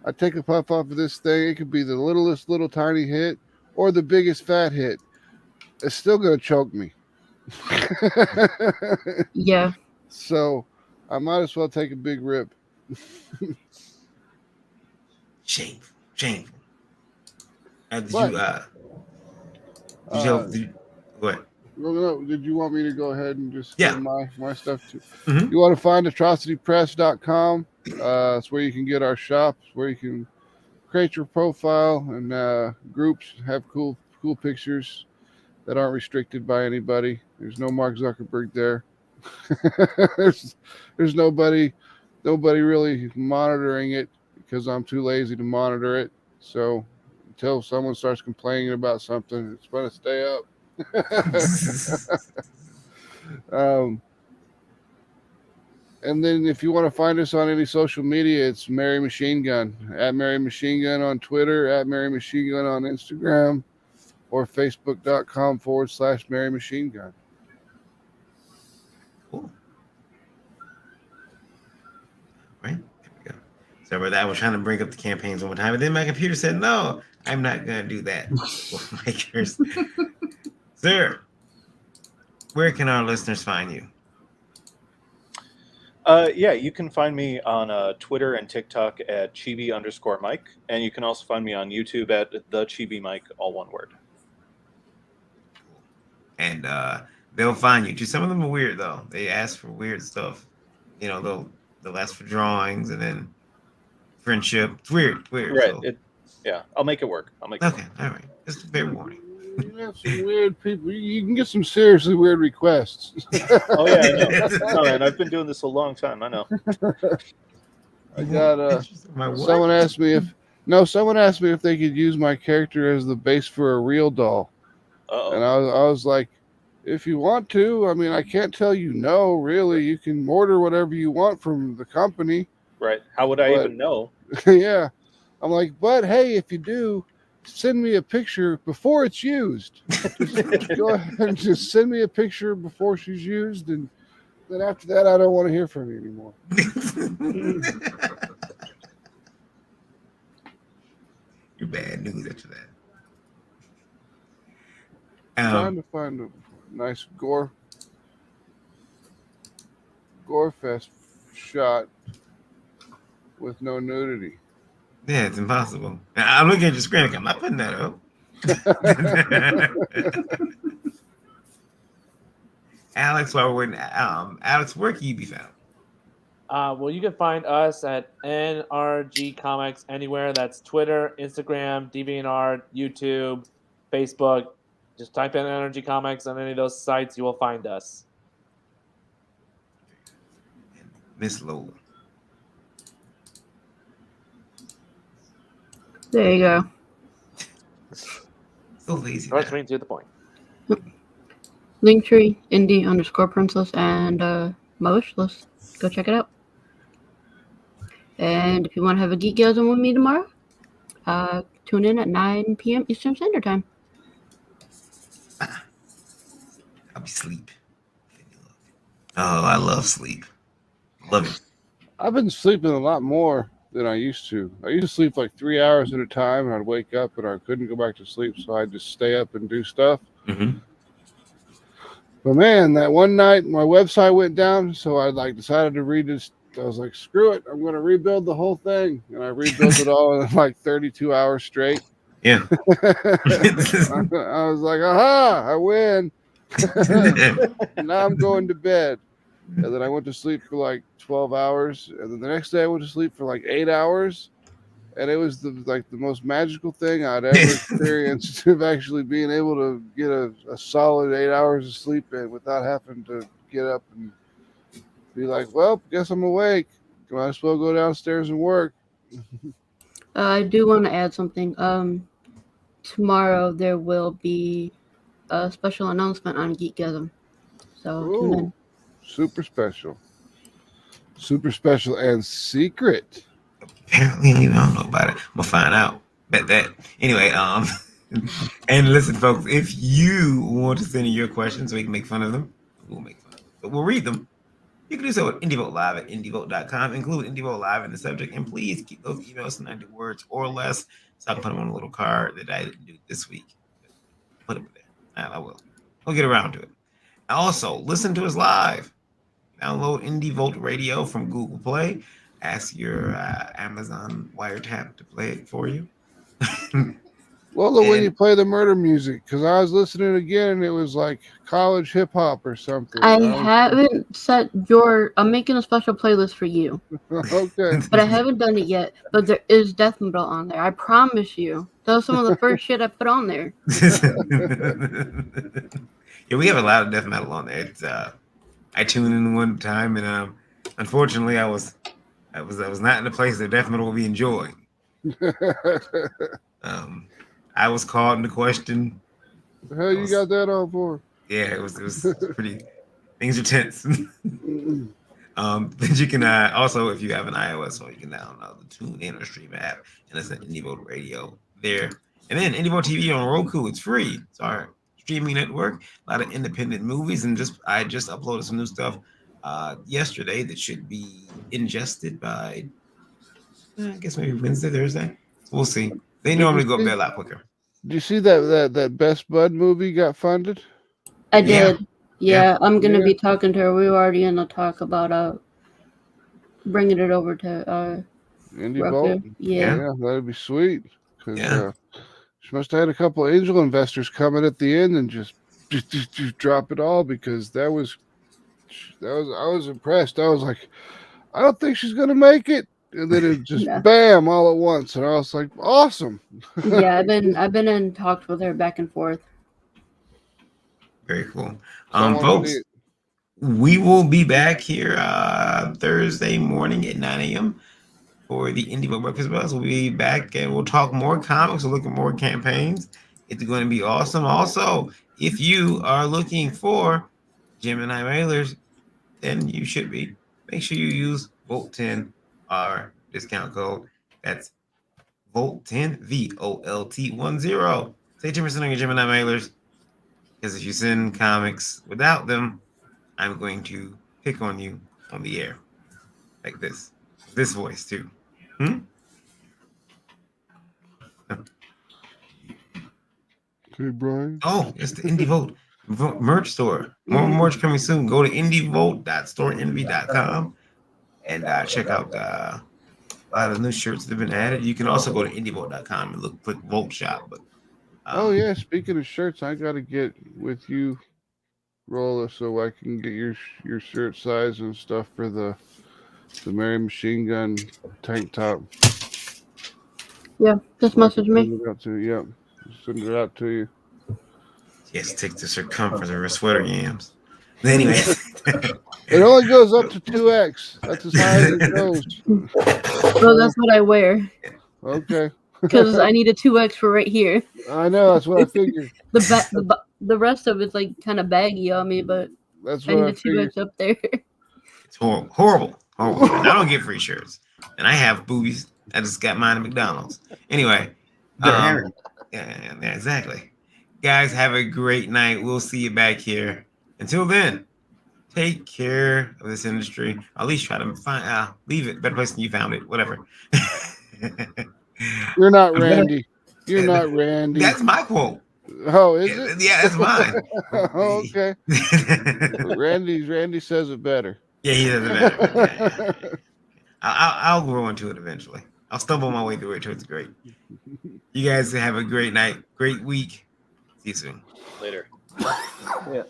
I take a puff off of this thing. It could be the littlest little tiny hit or the biggest fat hit. It's still gonna choke me. Yeah. So I might as well take a big rip. Shameful. Did what? No, did you want me to go ahead and just give my stuff too? Mm-hmm. You want to find atrocitypress.com. It's where you can get our shop, where you can create your profile and groups, have cool pictures that aren't restricted by anybody. There's no Mark Zuckerberg there. there's nobody really monitoring it because I'm too lazy to monitor it. So until someone starts complaining about something, it's going to stay up. And then if you want to find us on any social media, it's Mary Machine Gun, at Mary Machine Gun on Twitter, at Mary Machine Gun on Instagram, or Facebook.com/Mary Machine Gun. Cool. Right, there we go. So with that, I was trying to bring up the campaigns one more time, and then my computer said, "No, I'm not going to do that." Sir, where can our listeners find you? Yeah, you can find me on Twitter and TikTok at chibi_Mike, and you can also find me on YouTube at the Chibi Mike, all one word. And they'll find you too. Some of them are weird though. They ask for weird stuff. They'll ask for drawings and then friendship. It's weird. Right. So. Yeah, I'll make it work. Okay. All right. Just a fair warning. You have some weird people. You can get some seriously weird requests. Oh yeah, I know. No, man, I've been doing this a long time. I know. I got someone asked me if they could use my character as the base for a real doll. Uh-oh. And I was like, if you want to, I mean, I can't tell you no. Really, you can order whatever you want from the company. Right? How would I even know? Yeah, I'm like, but hey, if you do, send me a picture before it's used. Just go ahead and just send me a picture before she's used, and then after that, I don't want to hear from you anymore. You're bad news after that. Trying to find a nice gore fest shot. with no nudity. Yeah, it's impossible. I'm looking at your screen. Like, I'm not putting that up. Alex, while we're waiting, Alex, where can you be found? Well, you can find us at NRG Comics anywhere. That's Twitter, Instagram, DeviantArt, YouTube, Facebook. Just type in NRG Comics on any of those sites. You will find us. Miss Lola. There you go. So lazy. Short, now. sweet, to the point. Linktree, indie_princess, and my wish list. Go check it out. And if you want to have a geekgasm with me tomorrow, tune in at 9 p.m. Eastern Standard Time. I'll be asleep. Oh, I love sleep. Love it. I've been sleeping a lot more than I used to. I used to sleep like 3 hours at a time, and I'd wake up and I couldn't go back to sleep, so I'd just stay up and do stuff. Mm-hmm. But man, that one night my website went down, so I decided to read this. I was like, screw it, I'm going to rebuild the whole thing, and I rebuilt it all in like 32 hours straight. Yeah. I was like, aha, I win. Now I'm going to bed. And then I went to sleep for like 12 hours. And then the next day I went to sleep for like 8 hours. And it was the most magical thing I'd ever experienced of actually being able to get a solid 8 hours of sleep in without having to get up and be like, well, guess I'm awake. Might as well go downstairs and work. I do want to add something. Tomorrow there will be a special announcement on Geekgasm. So tune in. Super special. Super special and secret. Apparently, I don't know about it. I'm gonna find out. Bet that. Anyway, and listen, folks, if you want to send in your questions so we can make fun of them, we'll make fun of them. But we'll read them. You can do so at IndieVote Live at indievote.com. Include IndieVote Live in the subject, and please keep those emails to 90 words or less so I can put them on a little card that I didn't do this week. Put them there. I will. We'll get around to it. Also, listen to us live. Download IndieVote Radio from Google Play. Ask your Amazon wiretap to play it for you. Lola, when you play the murder music, because I was listening again and it was like college hip hop or something. I haven't set I'm making a special playlist for you. Okay. But I haven't done it yet. But there is death metal on there. I promise you. That was some of the first shit I put on there. Yeah, we have a lot of death metal on there. It's I tuned in one time and unfortunately I was not in a place that death metal will be enjoying. I was called into question. The hell you got that on for? Yeah, it was pretty. Things are tense. But you can also, if you have an iOS phone, you can download the TuneIn or Stream app and listen to IndieVote Radio there. And then IndieVote TV on Roku, it's free. It's our streaming network. A lot of independent movies, and I just uploaded some new stuff yesterday that should be ingested by I guess maybe Wednesday, Thursday. So we'll see. They normally go up there a lot quicker. Did you see that Best Bud movie got funded? I did. Yeah, I'm going to be talking to her. We were already in a talk about bringing it over to IndieVote. Yeah, that'd be sweet. Because she must have had a couple of angel investors coming at the end and just drop it all, because I was impressed. I was like, I don't think she's gonna make it. And then it just bam all at once, and I was like, awesome. Yeah, I've been in talks with her back and forth. Very cool. Folks, we will be back here Thursday morning at 9 a.m. for the IndieVote Breakfast Buzz. We'll be back and we'll talk more comics. We'll look at more campaigns. It's going to be awesome. Also, if you are looking for Gemini mailers, then you should be. Make sure you use Volt10, our discount code. That's Volt10, VOLT10. Save 10% on your Gemini mailers, because if you send comics without them, I'm going to pick on you on the air. Like this. This voice, too. Hey, Brian. Oh, it's the IndieVote merch store. More merch coming soon. Go to indievote.storeenvy.com and check out A lot of new shirts that have been added. You can also go to indievolt.com and click Volt Shop. But Oh yeah, speaking of shirts, I got to get with you, Rolla, so I can get your shirt size and stuff for the Mary Machine Gun tank top. Yeah, just message me. Send it out to you. Yep, send it out to you. yes, take the circumference of her sweater yams. Anyway, It only goes up to 2x. That's as high as it goes. Well, that's what I wear Okay. because I need a 2X for right here. I know. That's what I figured. The rest of it's like kind of baggy on me, but That's I what need I a figured. 2X up there. it's horrible. And I don't get free shirts, and I have boobies. I just got mine at McDonald's. Anyway, They're hairy. yeah, exactly. Guys, have a great night. We'll see you back here. Until then, take care of this industry. Or at least try to leave it better place than you found it. Whatever. You're not Randy. You're not Randy. That's my quote. Oh, is it? Yeah, that's mine. Oh, okay. Randy says it better. Yeah, he does it better. Yeah. I'll grow into it eventually. I'll stumble my way through it till it's great. You guys have a great night, great week. See you soon. Later. Yeah.